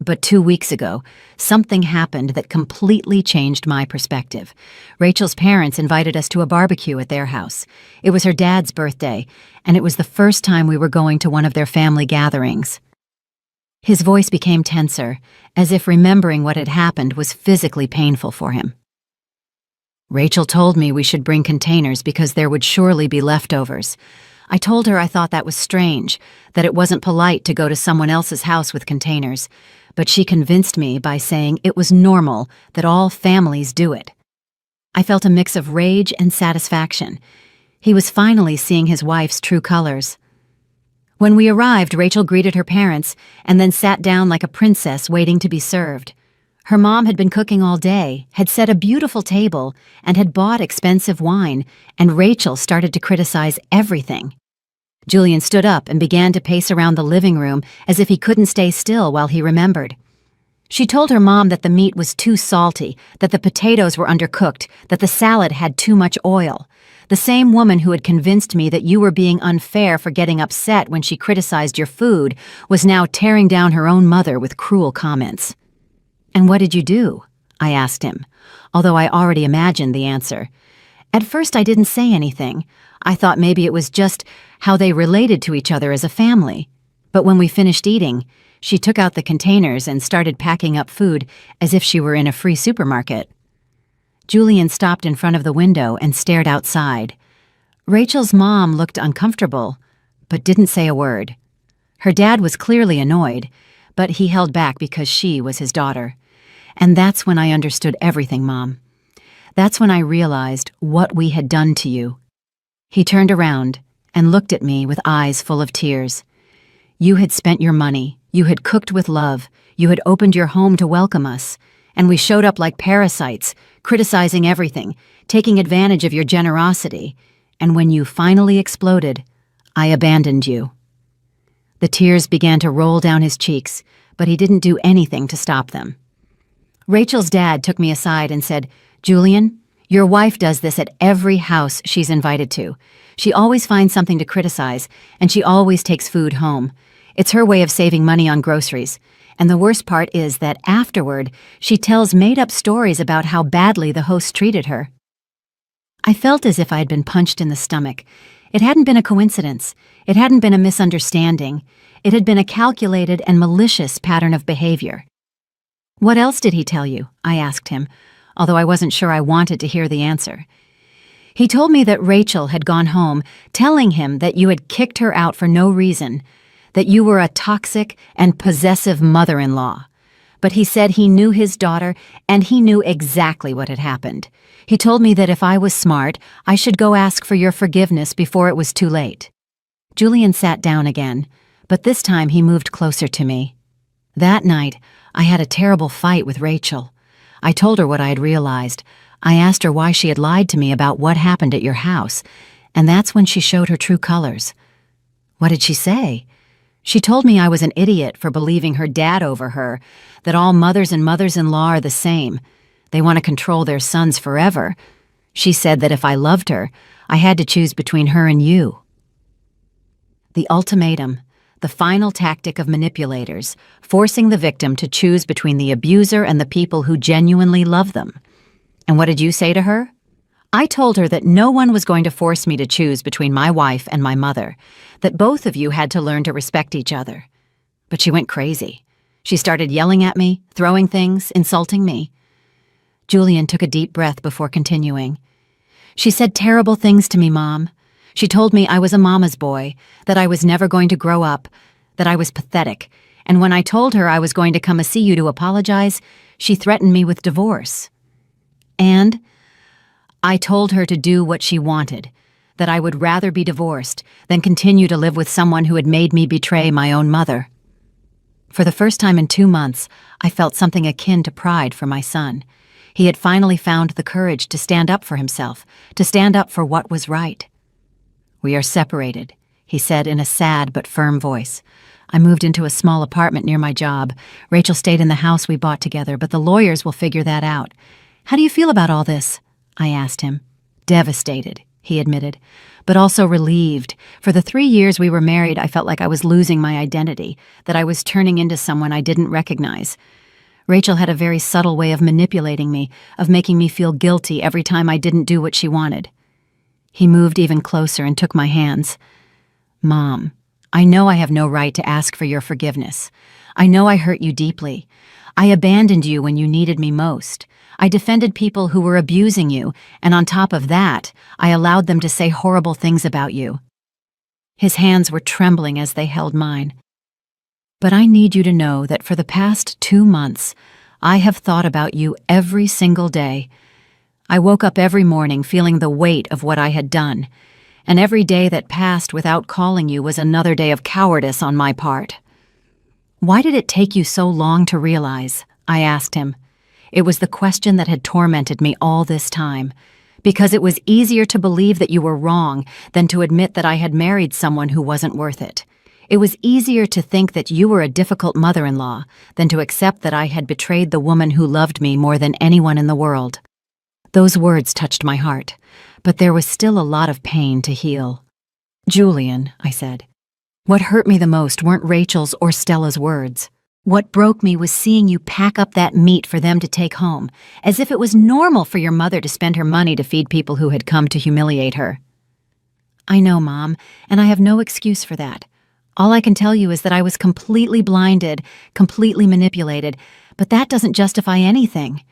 "But 2 weeks ago, something happened that completely changed my perspective. Rachel's parents invited us to a barbecue at their house. It was her dad's birthday, and it was the first time we were going to one of their family gatherings." His voice became tenser, as if remembering what had happened was physically painful for him. "Rachel told me we should bring containers because there would surely be leftovers. I told her I thought that was strange, that it wasn't polite to go to someone else's house with containers, but she convinced me by saying it was normal, that all families do it." I felt a mix of rage and satisfaction. He was finally seeing his wife's true colors. When we arrived, Rachel greeted her parents and then sat down like a princess waiting to be served. Her mom had been cooking all day, had set a beautiful table, and had bought expensive wine, and Rachel started to criticize everything. Julian stood up and began to pace around the living room as if he couldn't stay still while he remembered. She told her mom that the meat was too salty, that the potatoes were undercooked, that the salad had too much oil. The same woman who had convinced me that you were being unfair for getting upset when she criticized your food was now tearing down her own mother with cruel comments. "And what did you do?" I asked him, although I already imagined the answer. At first I didn't say anything. I thought maybe it was just how they related to each other as a family. But when we finished eating, she took out the containers and started packing up food as if she were in a free supermarket. Julian stopped in front of the window and stared outside. Rachel's mom looked uncomfortable, but didn't say a word. Her dad was clearly annoyed, but he held back because she was his daughter. And that's when I understood everything, Mom. That's when I realized what we had done to you. He turned around and looked at me with eyes full of tears. You had spent your money, you had cooked with love, you had opened your home to welcome us, and we showed up like parasites, criticizing everything, taking advantage of your generosity, and when you finally exploded, I abandoned you. The tears began to roll down his cheeks, but he didn't do anything to stop them. Rachel's dad took me aside and said, "Julian, your wife does this at every house she's invited to. She always finds something to criticize, and she always takes food home. It's her way of saving money on groceries. And the worst part is that afterward, she tells made-up stories about how badly the host treated her. I felt as if I had been punched in the stomach. It hadn't been a coincidence. It hadn't been a misunderstanding. It had been a calculated and malicious pattern of behavior. "What else did he tell you?" I asked him, although I wasn't sure I wanted to hear the answer. "He told me that Rachel had gone home, telling him that you had kicked her out for no reason, that you were a toxic and possessive mother-in-law. But he said he knew his daughter, and he knew exactly what had happened. He told me that if I was smart, I should go ask for your forgiveness before it was too late." Julian sat down again, but this time he moved closer to me. "That night, I had a terrible fight with Rachel. I told her what I had realized. I asked her why she had lied to me about what happened at your house, and that's when she showed her true colors." "What did she say?" "She told me I was an idiot for believing her dad over her, that all mothers and mothers-in-law are the same. They want to control their sons forever. She said that if I loved her, I had to choose between her and you." The ultimatum, the final tactic of manipulators, forcing the victim to choose between the abuser and the people who genuinely love them. And what did you say to her? I told her that no one was going to force me to choose between my wife and my mother, that both of you had to learn to respect each other. But she went crazy. She started yelling at me, throwing things, insulting me. Julian took a deep breath before continuing. "She said terrible things to me, Mom. She told me I was a mama's boy, that I was never going to grow up, that I was pathetic, and when I told her I was going to come see you to apologize, she threatened me with divorce. And I told her to do what she wanted, that I would rather be divorced than continue to live with someone who had made me betray my own mother." For the first time in 2 months, I felt something akin to pride for my son. He had finally found the courage to stand up for himself, to stand up for what was right. "We are separated," he said in a sad but firm voice. "I moved into a small apartment near my job. Rachel stayed in the house we bought together, but the lawyers will figure that out. How do you feel about all this?" I asked him. "Devastated," he admitted, "but also relieved. For the 3 years we were married, I felt like I was losing my identity, that I was turning into someone I didn't recognize. Rachel had a very subtle way of manipulating me, of making me feel guilty every time I didn't do what she wanted." He moved even closer and took my hands. "Mom, I know I have no right to ask for your forgiveness. I know I hurt you deeply. I abandoned you when you needed me most. I defended people who were abusing you, and on top of that, I allowed them to say horrible things about you." His hands were trembling as they held mine. "But I need you to know that for the past 2 months, I have thought about you every single day. I woke up every morning feeling the weight of what I had done, and every day that passed without calling you was another day of cowardice on my part." "Why did it take you so long to realize?" I asked him. It was the question that had tormented me all this time, because it was easier to believe that you were wrong than to admit that I had married someone who wasn't worth it. It was easier to think that you were a difficult mother-in-law than to accept that I had betrayed the woman who loved me more than anyone in the world. Those words touched my heart, but there was still a lot of pain to heal. "Julian," I said, "what hurt me the most weren't Rachel's or Stella's words. What broke me was seeing you pack up that meat for them to take home, as if it was normal for your mother to spend her money to feed people who had come to humiliate her." "I know, Mom, and I have no excuse for that. All I can tell you is that I was completely blinded, completely manipulated, but that doesn't justify anything."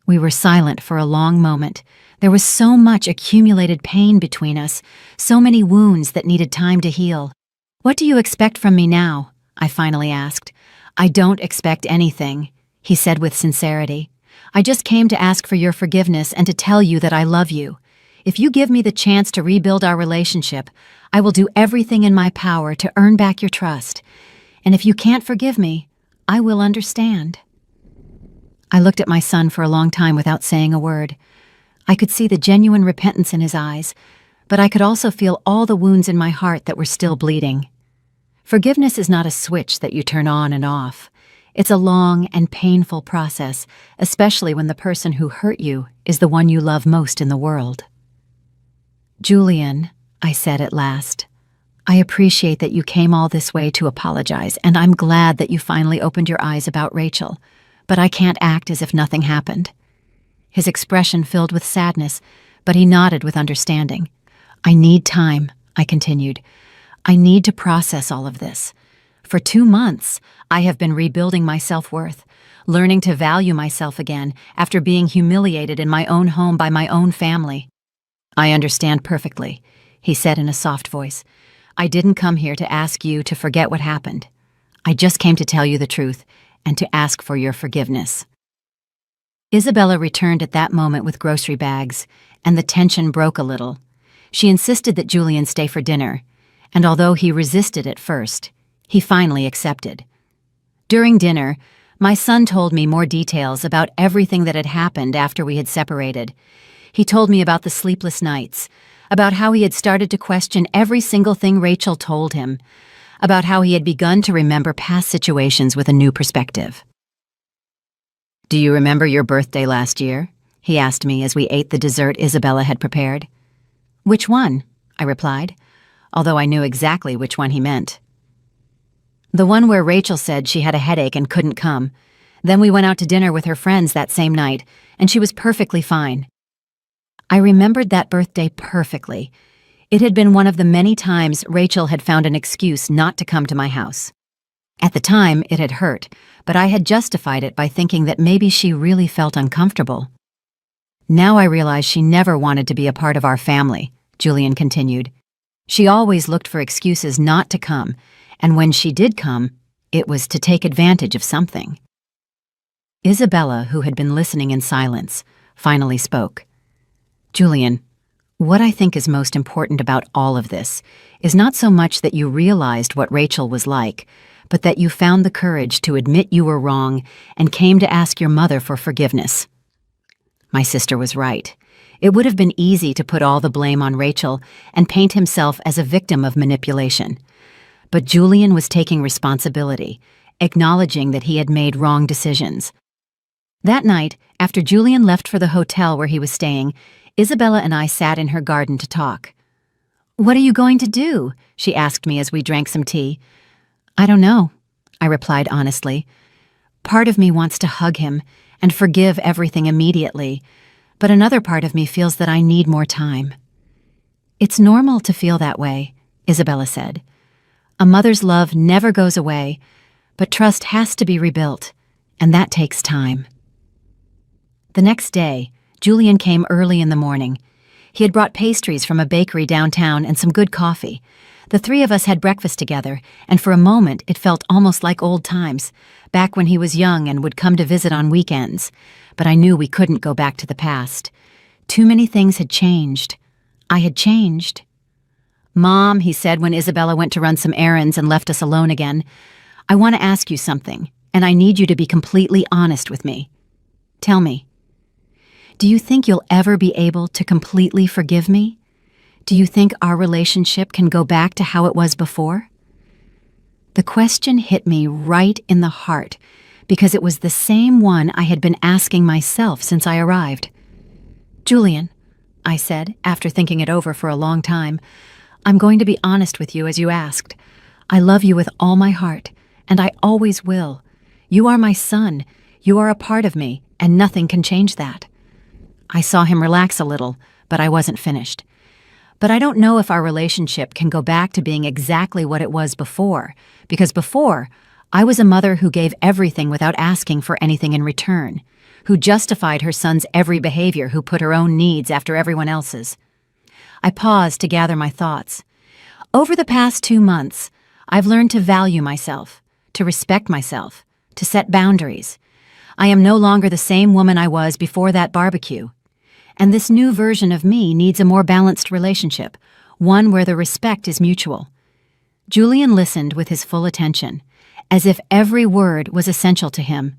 We were silent for a long moment. There was so much accumulated pain between us, so many wounds that needed time to heal. "What do you expect from me now?" I finally asked. "I don't expect anything," he said with sincerity. "I just came to ask for your forgiveness and to tell you that I love you. If you give me the chance to rebuild our relationship, I will do everything in my power to earn back your trust. And if you can't forgive me, I will understand." I looked at my son for a long time without saying a word. I could see the genuine repentance in his eyes, but I could also feel all the wounds in my heart that were still bleeding. Forgiveness is not a switch that you turn on and off. It's a long and painful process, especially when the person who hurt you is the one you love most in the world. "Julian," I said at last, I appreciate that you came all this way to apologize, and I'm glad that you finally opened your eyes about Rachel, but I can't act as if nothing happened." His expression filled with sadness, but he nodded with understanding. "I need time," I continued. "I need to process all of this. For 2 months, I have been rebuilding my self-worth, learning to value myself again after being humiliated in my own home by my own family." "I understand perfectly," he said in a soft voice. "I didn't come here to ask you to forget what happened. I just came to tell you the truth and to ask for your forgiveness." Isabella returned at that moment with grocery bags, and the tension broke a little. She insisted that Julian stay for dinner, and although he resisted at first, he finally accepted. During dinner, my son told me more details about everything that had happened after we had separated. He told me about the sleepless nights, about how he had started to question every single thing Rachel told him, about how he had begun to remember past situations with a new perspective. "Do you remember your birthday last year?" he asked me as we ate the dessert Isabella had prepared. "Which one?" I replied, although I knew exactly which one he meant. "The one where Rachel said she had a headache and couldn't come. Then we went out to dinner with her friends that same night, and she was perfectly fine." I remembered that birthday perfectly. It had been one of the many times Rachel had found an excuse not to come to my house. At the time, it had hurt, but I had justified it by thinking that maybe she really felt uncomfortable. "Now I realize she never wanted to be a part of our family," Julian continued. "She always looked for excuses not to come, and when she did come, it was to take advantage of something." Isabella, who had been listening in silence, finally spoke. "Julian, what I think is most important about all of this is not so much that you realized what Rachel was like, but that you found the courage to admit you were wrong and came to ask your mother for forgiveness." My sister was right. It would have been easy to put all the blame on Rachel and paint himself as a victim of manipulation. But Julian was taking responsibility, acknowledging that he had made wrong decisions. That night, after Julian left for the hotel where he was staying, Isabella and I sat in her garden to talk. "What are you going to do?" she asked me as we drank some tea. "I don't know," I replied honestly. "Part of me wants to hug him and forgive everything immediately, but another part of me feels that I need more time." "It's normal to feel that way," Isabella said. "A mother's love never goes away, but trust has to be rebuilt, and that takes time." The next day, Julian came early in the morning. He had brought pastries from a bakery downtown and some good coffee. The three of us had breakfast together, and for a moment it felt almost like old times, back when he was young and would come to visit on weekends. But I knew we couldn't go back to the past. Too many things had changed. I had changed. "Mom," he said when Isabella went to run some errands and left us alone again, "I want to ask you something, and I need you to be completely honest with me. Tell me, do you think you'll ever be able to completely forgive me? Do you think our relationship can go back to how it was before?" The question hit me right in the heart because it was the same one I had been asking myself since I arrived. "Julian," I said, after thinking it over for a long time, "I'm going to be honest with you as you asked. I love you with all my heart, and I always will. You are my son, you are a part of me, and nothing can change that." I saw him relax a little, but I wasn't finished. "But I don't know if our relationship can go back to being exactly what it was before, because before, I was a mother who gave everything without asking for anything in return, who justified her son's every behavior, who put her own needs after everyone else's." I paused to gather my thoughts. Over the past 2 months, I've learned to value myself, to respect myself, to set boundaries. I am no longer the same woman I was before that barbecue. And this new version of me needs a more balanced relationship, one where the respect is mutual. Julian listened with his full attention, as if every word was essential to him.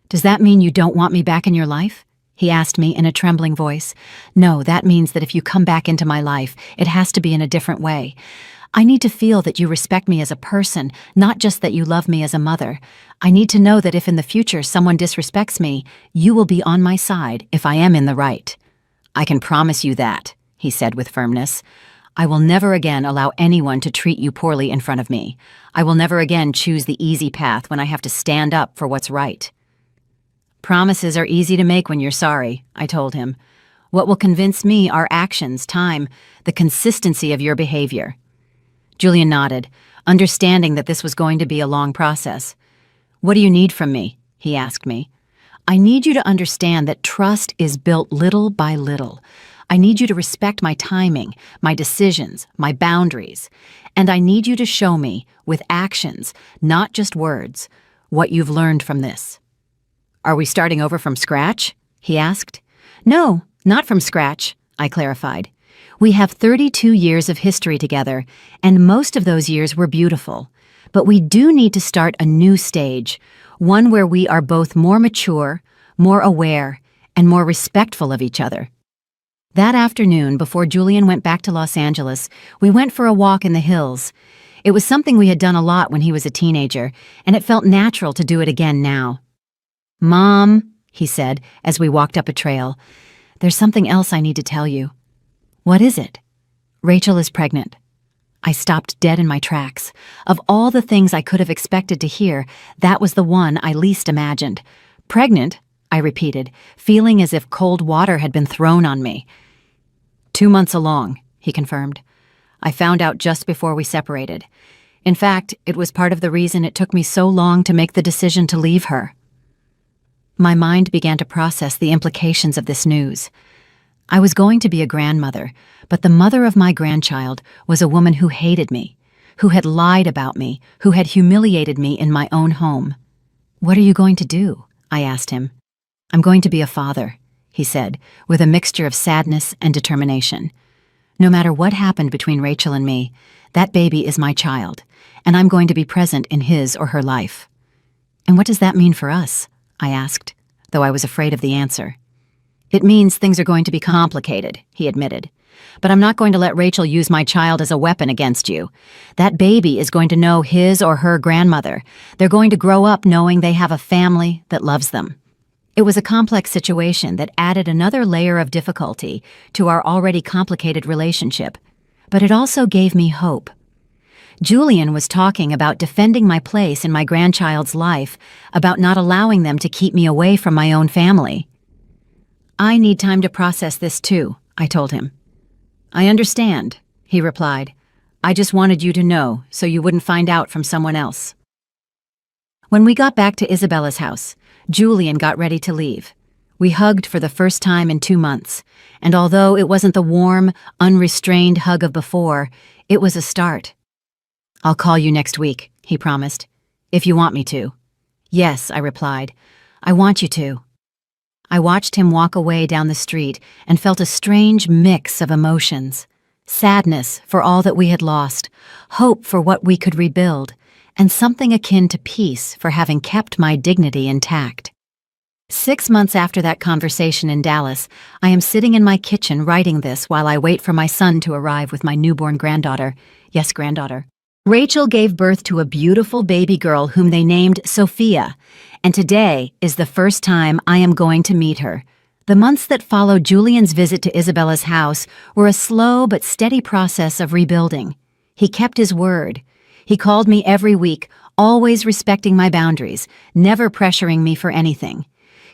"Does that mean you don't want me back in your life?" he asked me in a trembling voice. "No, that means that if you come back into my life, it has to be in a different way. I need to feel that you respect me as a person, not just that you love me as a mother. I need to know that if in the future someone disrespects me, you will be on my side if I am in the right." "I can promise you that," he said with firmness. I will never again allow anyone to treat you poorly in front of me. I will never again choose the easy path when I have to stand up for what's right. Promises are easy to make when you're sorry, I told him. What will convince me are actions, time, the consistency of your behavior. Julian nodded, understanding that this was going to be a long process. What do you need from me? He asked me. I need you to understand that trust is built little by little. I need you to respect my timing, my decisions, my boundaries. And I need you to show me, with actions, not just words, what you've learned from this. Are we starting over from scratch? He asked. No, not from scratch, I clarified. We have 32 years of history together, and most of those years were beautiful. But we do need to start a new stage, one where we are both more mature, more aware, and more respectful of each other. That afternoon, before Julian went back to Los Angeles, we went for a walk in the hills. It was something we had done a lot when he was a teenager, and it felt natural to do it again now. Mom, he said as we walked up a trail, there's something else I need to tell you. What is it? Rachel is pregnant. I stopped dead in my tracks. Of all the things I could have expected to hear, that was the one I least imagined. Pregnant? I repeated, feeling as if cold water had been thrown on me. 2 months along, he confirmed. I found out just before we separated. In fact, it was part of the reason it took me so long to make the decision to leave her. My mind began to process the implications of this news. I was going to be a grandmother, but the mother of my grandchild was a woman who hated me, who had lied about me, who had humiliated me in my own home. What are you going to do? I asked him. I'm going to be a father, he said, with a mixture of sadness and determination. No matter what happened between Rachel and me, that baby is my child, and I'm going to be present in his or her life. And what does that mean for us? I asked, though I was afraid of the answer. It means things are going to be complicated, he admitted. But I'm not going to let Rachel use my child as a weapon against you. That baby is going to know his or her grandmother. They're going to grow up knowing they have a family that loves them. It was a complex situation that added another layer of difficulty to our already complicated relationship, but it also gave me hope. Julian was talking about defending my place in my grandchild's life, about not allowing them to keep me away from my own family. I need time to process this too, I told him. I understand, he replied. I just wanted you to know so you wouldn't find out from someone else. When we got back to Isabella's house, Julian got ready to leave. We hugged for the first time in 2 months, and although it wasn't the warm, unrestrained hug of before, it was a start. I'll call you next week, he promised, if you want me to. Yes, I replied. I want you to. I watched him walk away down the street and felt a strange mix of emotions. Sadness for all that we had lost, hope for what we could rebuild, and something akin to peace for having kept my dignity intact. 6 months after that conversation in Dallas, I am sitting in my kitchen writing this while I wait for my son to arrive with my newborn granddaughter. Yes, granddaughter. Rachel gave birth to a beautiful baby girl whom they named Sophia, and today is the first time I am going to meet her. The months that followed Julian's visit to Isabella's house were a slow but steady process of rebuilding. He kept his word. He called me every week, always respecting my boundaries, never pressuring me for anything.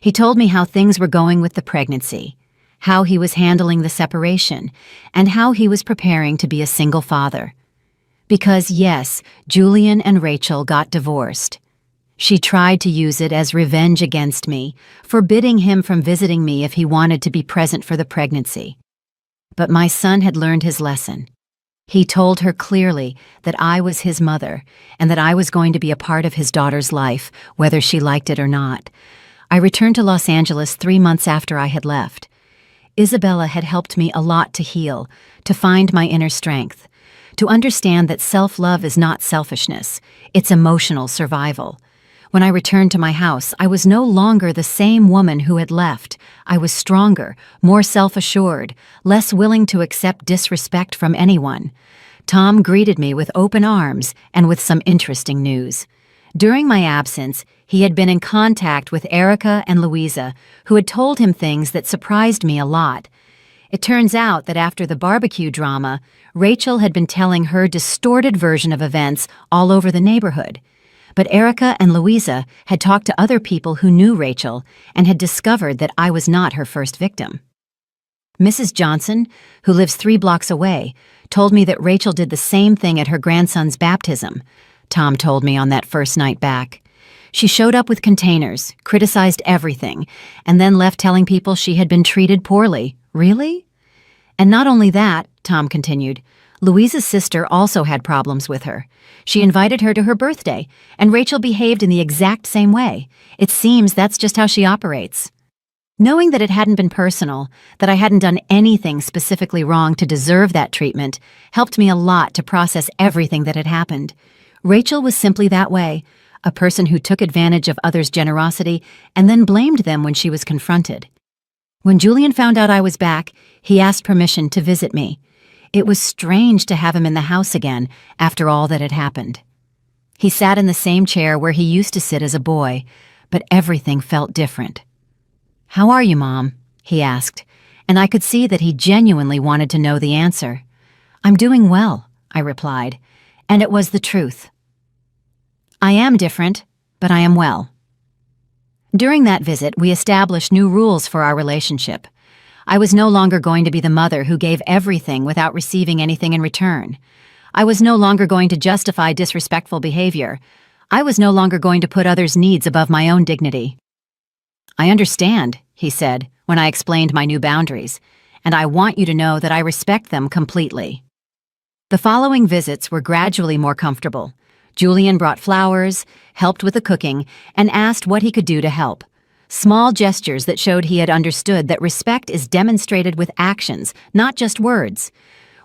He told me how things were going with the pregnancy, how he was handling the separation, and how he was preparing to be a single father. Because yes, Julian and Rachel got divorced. She tried to use it as revenge against me, forbidding him from visiting me if he wanted to be present for the pregnancy. But my son had learned his lesson. He told her clearly that I was his mother and that I was going to be a part of his daughter's life, whether she liked it or not. I returned to Los Angeles 3 months after I had left. Isabella had helped me a lot to heal, to find my inner strength, to understand that self-love is not selfishness, it's emotional survival. When I returned to my house, I was no longer the same woman who had left. I was stronger, more self-assured, less willing to accept disrespect from anyone. Tom greeted me with open arms and with some interesting news. During my absence, he had been in contact with Erica and Louisa, who had told him things that surprised me a lot. It turns out that after the barbecue drama, Rachel had been telling her distorted version of events all over the neighborhood. But Erica and Louisa had talked to other people who knew Rachel and had discovered that I was not her first victim. Mrs. Johnson, who lives 3 blocks away, told me that Rachel did the same thing at her grandson's baptism, Tom told me on that first night back. She showed up with containers, criticized everything, and then left telling people she had been treated poorly. Really? And not only that, Tom continued, Louisa's sister also had problems with her. She invited her to her birthday, and Rachel behaved in the exact same way. It seems that's just how she operates. Knowing that it hadn't been personal, that I hadn't done anything specifically wrong to deserve that treatment, helped me a lot to process everything that had happened. Rachel was simply that way, a person who took advantage of others' generosity and then blamed them when she was confronted. When Julian found out I was back, he asked permission to visit me. It was strange to have him in the house again after all that had happened. He sat in the same chair where he used to sit as a boy, but everything felt different. "How are you, Mom?" he asked, and I could see that he genuinely wanted to know the answer. "I'm doing well," I replied, and it was the truth. I am different, but I am well. During that visit, we established new rules for our relationship. I was no longer going to be the mother who gave everything without receiving anything in return. I was no longer going to justify disrespectful behavior. I was no longer going to put others' needs above my own dignity. "I understand," he said, when I explained my new boundaries, "and I want you to know that I respect them completely." The following visits were gradually more comfortable. Julian brought flowers, helped with the cooking, and asked what he could do to help. Small gestures that showed he had understood that respect is demonstrated with actions, not just words.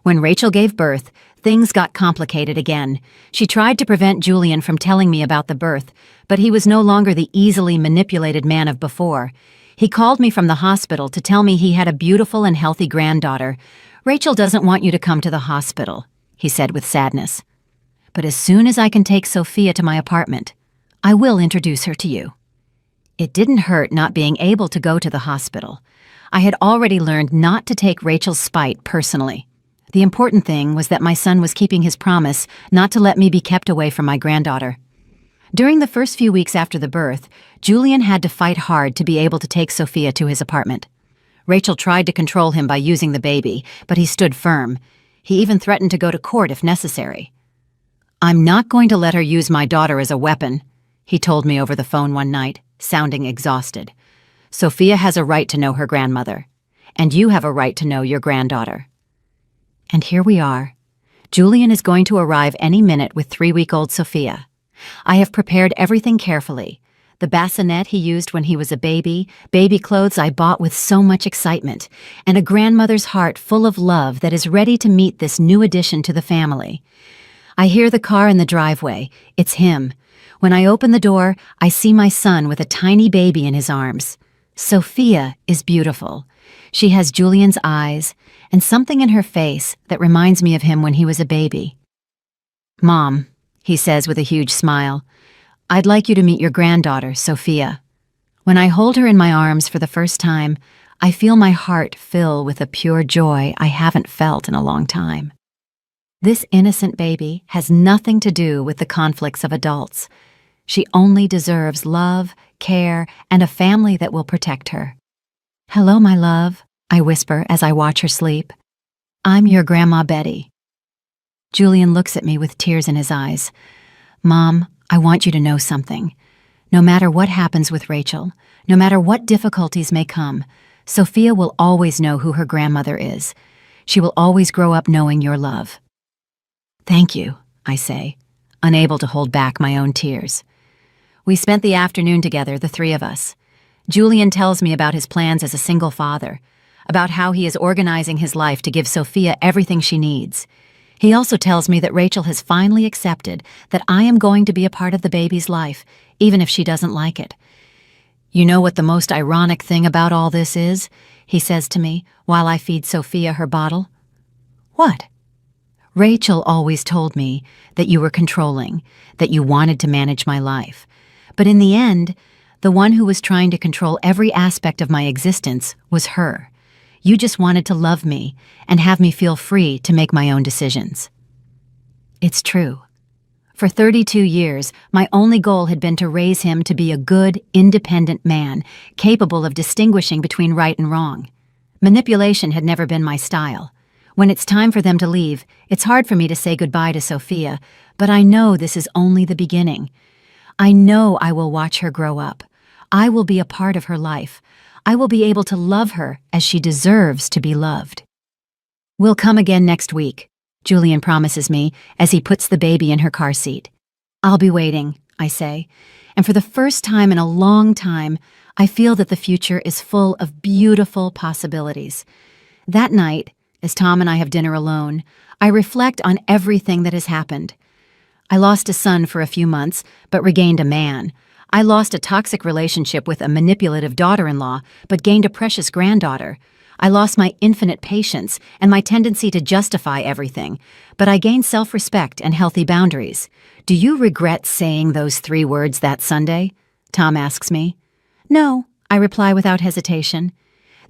When Rachel gave birth, things got complicated again. She tried to prevent Julian from telling me about the birth, but he was no longer the easily manipulated man of before. He called me from the hospital to tell me he had a beautiful and healthy granddaughter. "Rachel doesn't want you to come to the hospital," he said with sadness. "But as soon as I can take Sophia to my apartment, I will introduce her to you." It didn't hurt not being able to go to the hospital. I had already learned not to take Rachel's spite personally. The important thing was that my son was keeping his promise not to let me be kept away from my granddaughter. During the first few weeks after the birth, Julian had to fight hard to be able to take Sophia to his apartment. Rachel tried to control him by using the baby, but he stood firm. He even threatened to go to court if necessary. "I'm not going to let her use my daughter as a weapon," he told me over the phone one night, sounding exhausted. "Sophia has a right to know her grandmother, and you have a right to know your granddaughter." And here we are. Julian is going to arrive any minute with 3-week-old Sophia. I have prepared everything carefully. The bassinet he used when he was a baby clothes I bought with so much excitement, and a grandmother's heart full of love that is ready to meet this new addition to the family. I hear the car in the driveway. It's him. When I open the door, I see my son with a tiny baby in his arms. Sophia is beautiful. She has Julian's eyes and something in her face that reminds me of him when he was a baby. "Mom," he says with a huge smile, "I'd like you to meet your granddaughter, Sophia." When I hold her in my arms for the first time, I feel my heart fill with a pure joy I haven't felt in a long time. This innocent baby has nothing to do with the conflicts of adults. She only deserves love, care, and a family that will protect her. "Hello, my love," I whisper as I watch her sleep. "I'm your Grandma Betty." Julian looks at me with tears in his eyes. "Mom, I want you to know something. No matter what happens with Rachel, no matter what difficulties may come, Sophia will always know who her grandmother is. She will always grow up knowing your love." "Thank you," I say, unable to hold back my own tears. We spent the afternoon together, the 3 of us. Julian tells me about his plans as a single father, about how he is organizing his life to give Sophia everything she needs. He also tells me that Rachel has finally accepted that I am going to be a part of the baby's life, even if she doesn't like it. "You know what the most ironic thing about all this is?" he says to me while I feed Sophia her bottle. "What?" "Rachel always told me that you were controlling, that you wanted to manage my life. But in the end, the one who was trying to control every aspect of my existence was her. You just wanted to love me and have me feel free to make my own decisions." It's true. For 32 years, my only goal had been to raise him to be a good, independent man, capable of distinguishing between right and wrong. Manipulation had never been my style. When it's time for them to leave, it's hard for me to say goodbye to Sophia, but I know this is only the beginning. I know I will watch her grow up. I will be a part of her life. I will be able to love her as she deserves to be loved. "We'll come again next week," Julian promises me as he puts the baby in her car seat. "I'll be waiting," I say, and for the first time in a long time, I feel that the future is full of beautiful possibilities. That night, as Tom and I have dinner alone, I reflect on everything that has happened. I lost a son for a few months, but regained a man. I lost a toxic relationship with a manipulative daughter-in-law, but gained a precious granddaughter. I lost my infinite patience and my tendency to justify everything, but I gained self-respect and healthy boundaries. "Do you regret saying those 3 words that Sunday?" Tom asks me. "No," I reply without hesitation.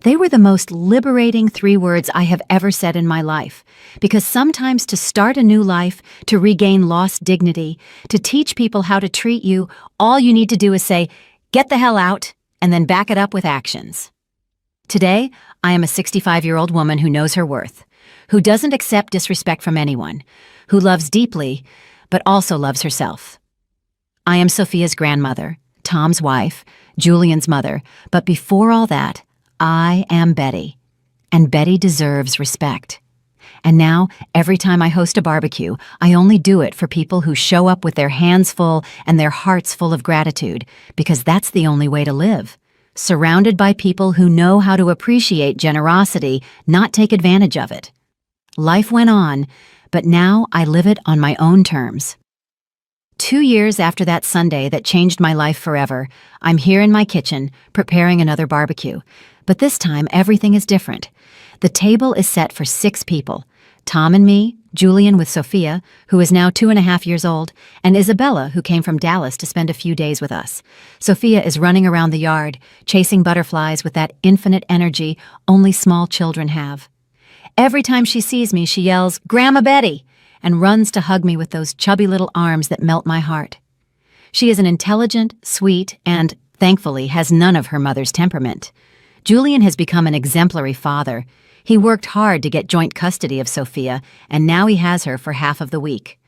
They were the most liberating 3 words I have ever said in my life, because sometimes to start a new life, to regain lost dignity, to teach people how to treat you, all you need to do is say, "Get the hell out," and then back it up with actions. Today, I am a 65-year-old woman who knows her worth, who doesn't accept disrespect from anyone, who loves deeply, but also loves herself. I am Sophia's grandmother, Tom's wife, Julian's mother, but before all that, I am Betty, and Betty deserves respect. And now, every time I host a barbecue, I only do it for people who show up with their hands full and their hearts full of gratitude, because that's the only way to live. Surrounded by people who know how to appreciate generosity, not take advantage of it. Life went on, but now I live it on my own terms. 2 years after that Sunday that changed my life forever, I'm here in my kitchen, preparing another barbecue. But this time, everything is different. The table is set for 6 people. Tom and me, Julian with Sophia, who is now 2.5 years old, and Isabella, who came from Dallas to spend a few days with us. Sophia is running around the yard, chasing butterflies with that infinite energy only small children have. Every time she sees me, she yells, "Grandma Betty!" and runs to hug me with those chubby little arms that melt my heart. She is an intelligent, sweet, and, thankfully, has none of her mother's temperament. Julian has become an exemplary father. He worked hard to get joint custody of Sophia, and now he has her for half of the week.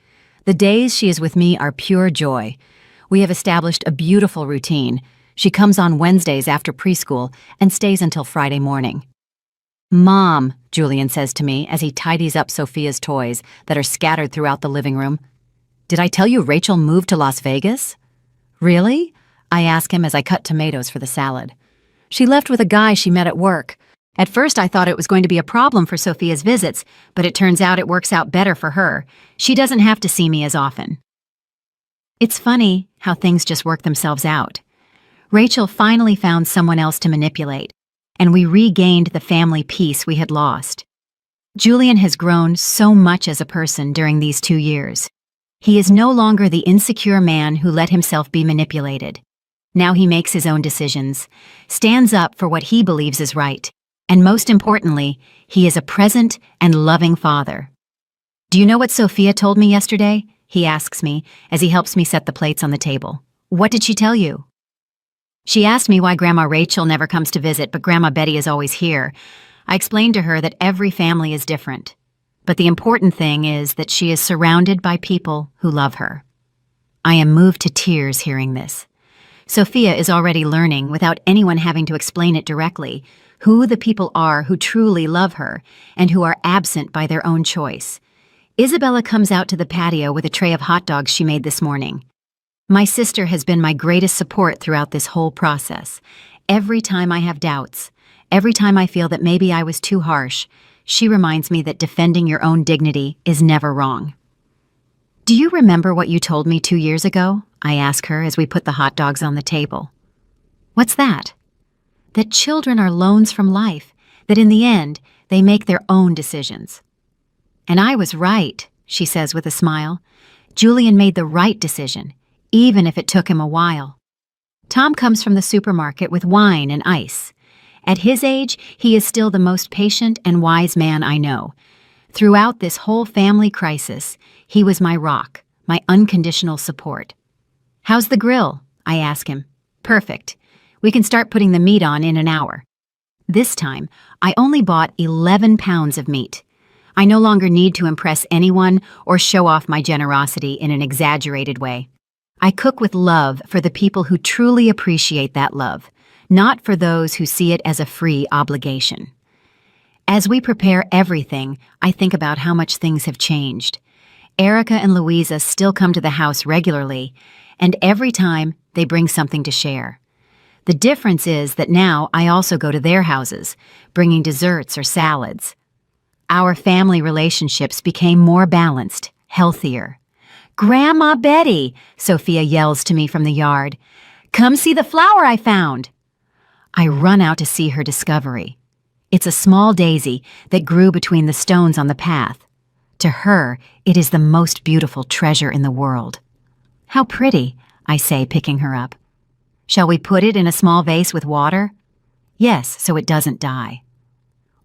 The days she is with me are pure joy. We have established a beautiful routine. She comes on Wednesdays after preschool and stays until Friday morning. "Mom," Julian says to me as he tidies up Sophia's toys that are scattered throughout the living room, "did I tell you Rachel moved to Las Vegas?" "Really?" I ask him as I cut tomatoes for the salad. "She left with a guy she met at work. At first I thought it was going to be a problem for Sophia's visits, but it turns out it works out better for her. She doesn't have to see me as often." It's funny how things just work themselves out. Rachel finally found someone else to manipulate, and we regained the family peace we had lost. Julian has grown so much as a person during these 2 years. He is no longer the insecure man who let himself be manipulated. Now he makes his own decisions, stands up for what he believes is right, and most importantly, he is a present and loving father. "Do you know what Sophia told me yesterday?" he asks me as he helps me set the plates on the table. "What did she tell you?" "She asked me why Grandma Rachel never comes to visit, but Grandma Betty is always here. I explained to her that every family is different, but the important thing is that she is surrounded by people who love her." I am moved to tears hearing this. Sophia is already learning, without anyone having to explain it directly, who the people are who truly love her and who are absent by their own choice. Isabella comes out to the patio with a tray of hot dogs she made this morning. My sister has been my greatest support throughout this whole process. Every time I have doubts, every time I feel that maybe I was too harsh, she reminds me that defending your own dignity is never wrong. "Do you remember what you told me 2 years ago?" I ask her as we put the hot dogs on the table. "What's that?" "That children are loans from life, that in the end, they make their own decisions." "And I was right," she says with a smile. "Julian made the right decision, even if it took him a while." Tom comes from the supermarket with wine and ice. At his age, he is still the most patient and wise man I know. Throughout this whole family crisis, he was my rock, my unconditional support. "How's the grill?" I ask him. "Perfect. We can start putting the meat on in an hour." This time, I only bought 11 pounds of meat. I no longer need to impress anyone or show off my generosity in an exaggerated way. I cook with love for the people who truly appreciate that love, not for those who see it as a free obligation. As we prepare everything, I think about how much things have changed. Erica and Louisa still come to the house regularly, and every time they bring something to share. The difference is that now I also go to their houses, bringing desserts or salads. Our family relationships became more balanced, healthier. "Grandma Betty," Sophia yells to me from the yard. "Come see the flower I found." I run out to see her discovery. It's a small daisy that grew between the stones on the path. To her, it is the most beautiful treasure in the world. "How pretty," I say, picking her up. "Shall we put it in a small vase with water?" "Yes, so it doesn't die."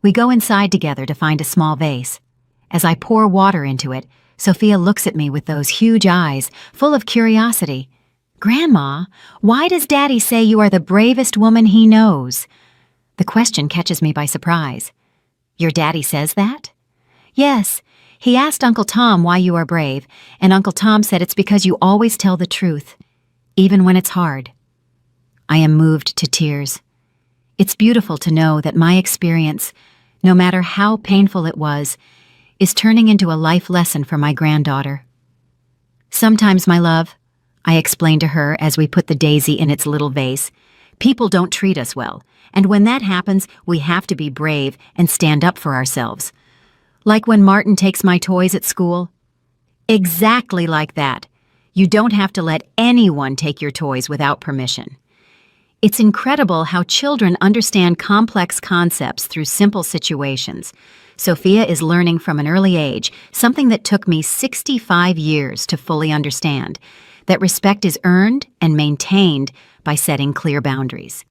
We go inside together to find a small vase. As I pour water into it, Sophia looks at me with those huge eyes, full of curiosity. "Grandma, why does Daddy say you are the bravest woman he knows?" The question catches me by surprise. "Your daddy says that?" "Yes. He asked Uncle Tom why you are brave, and Uncle Tom said it's because you always tell the truth, even when it's hard." I am moved to tears. It's beautiful to know that my experience, no matter how painful it was, is turning into a life lesson for my granddaughter. "Sometimes, my love," I explain to her as we put the daisy in its little vase, "people don't treat us well, and when that happens, we have to be brave and stand up for ourselves. Like when Martin takes my toys at school." "Exactly like that. You don't have to let anyone take your toys without permission." It's incredible how children understand complex concepts through simple situations. Sophia is learning from an early age, something that took me 65 years to fully understand, that respect is earned and maintained by setting clear boundaries.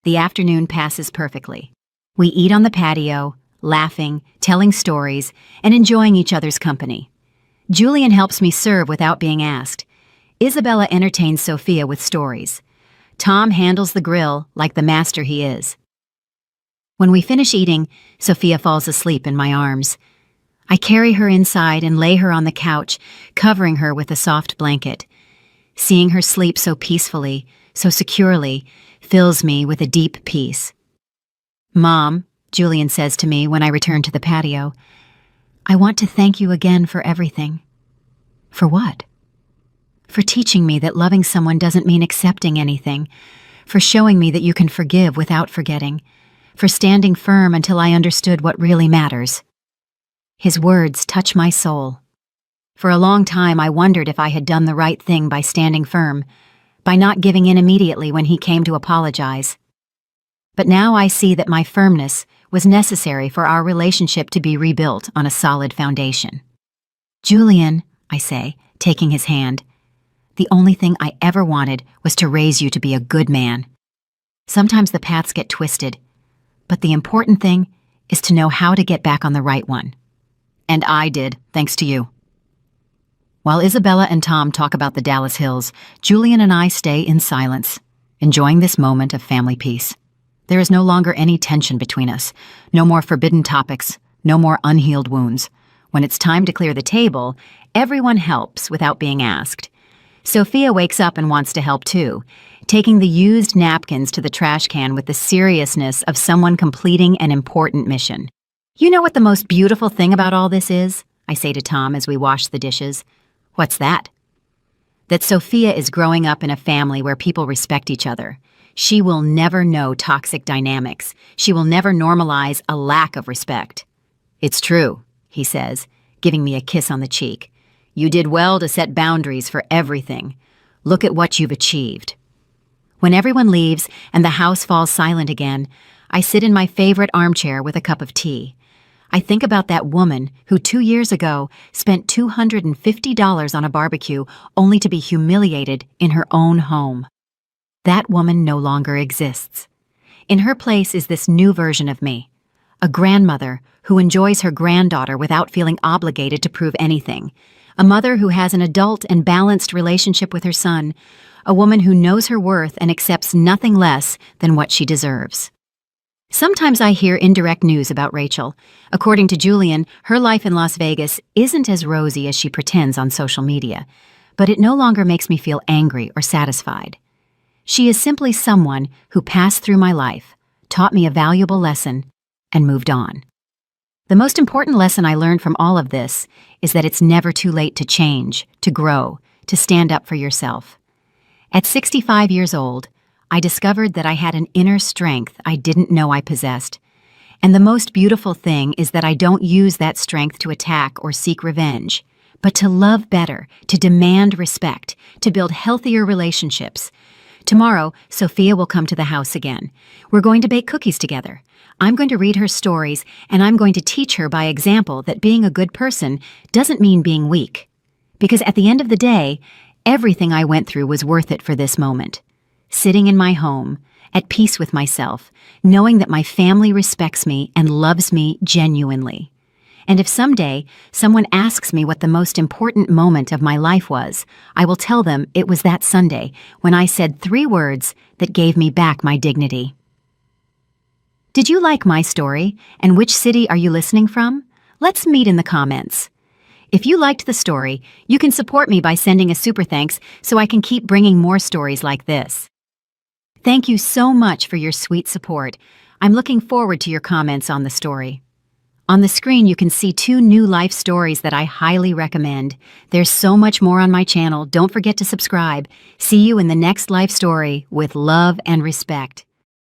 The afternoon passes perfectly. We eat on the patio, laughing, telling stories, and enjoying each other's company. Julian helps me serve without being asked. Isabella entertains Sophia with stories. Tom handles the grill like the master he is. When we finish eating, Sophia falls asleep in my arms. I carry her inside and lay her on the couch, covering her with a soft blanket. Seeing her sleep so peacefully, so securely, fills me with a deep peace. "Mom," Julian says to me when I return to the patio, "I want to thank you again for everything." "For what?" "For teaching me that loving someone doesn't mean accepting anything, for showing me that you can forgive without forgetting, for standing firm until I understood what really matters." His words touch my soul. For a long time I wondered if I had done the right thing by standing firm, by not giving in immediately when he came to apologize. But now I see that my firmness was necessary for our relationship to be rebuilt on a solid foundation. "Julian," I say, taking his hand, "the only thing I ever wanted was to raise you to be a good man. Sometimes the paths get twisted, but the important thing is to know how to get back on the right one. And I did, thanks to you." While Isabella and Tom talk about the Dallas Hills, Julian and I stay in silence, enjoying this moment of family peace. There is no longer any tension between us, no more forbidden topics, no more unhealed wounds. When it's time to clear the table, everyone helps without being asked. Sophia wakes up and wants to help too, taking the used napkins to the trash can with the seriousness of someone completing an important mission. "You know what the most beautiful thing about all this is?" I say to Tom as we wash the dishes. "What's that?" "That Sophia is growing up in a family where people respect each other. She will never know toxic dynamics. She will never normalize a lack of respect." "It's true," he says, giving me a kiss on the cheek. "You did well to set boundaries for everything. Look at what you've achieved." When everyone leaves and the house falls silent again, I sit in my favorite armchair with a cup of tea. I think about that woman who 2 years ago spent $250 on a barbecue only to be humiliated in her own home. That woman no longer exists. In her place is this new version of me, a grandmother who enjoys her granddaughter without feeling obligated to prove anything, a mother who has an adult and balanced relationship with her son, a woman who knows her worth and accepts nothing less than what she deserves. Sometimes I hear indirect news about Rachel. According to Julian, her life in Las Vegas isn't as rosy as she pretends on social media, but it no longer makes me feel angry or satisfied. She is simply someone who passed through my life, taught me a valuable lesson, and moved on. The most important lesson I learned from all of this is that it's never too late to change, to grow, to stand up for yourself. At 65 years old, I discovered that I had an inner strength I didn't know I possessed. And the most beautiful thing is that I don't use that strength to attack or seek revenge, but to love better, to demand respect, to build healthier relationships. Tomorrow, Sophia will come to the house again. We're going to bake cookies together. I'm going to read her stories, and I'm going to teach her by example that being a good person doesn't mean being weak. Because at the end of the day, everything I went through was worth it for this moment. Sitting in my home, at peace with myself, knowing that my family respects me and loves me genuinely. And if someday someone asks me what the most important moment of my life was, I will tell them it was that Sunday when I said 3 words that gave me back my dignity. Did you like my story, and which city are you listening from? Let's meet in the comments. If you liked the story, you can support me by sending a super thanks so I can keep bringing more stories like this. Thank you so much for your sweet support. I'm looking forward to your comments on the story. On the screen, you can see 2 new life stories that I highly recommend. There's so much more on my channel. Don't forget to subscribe. See you in the next life story with love and respect.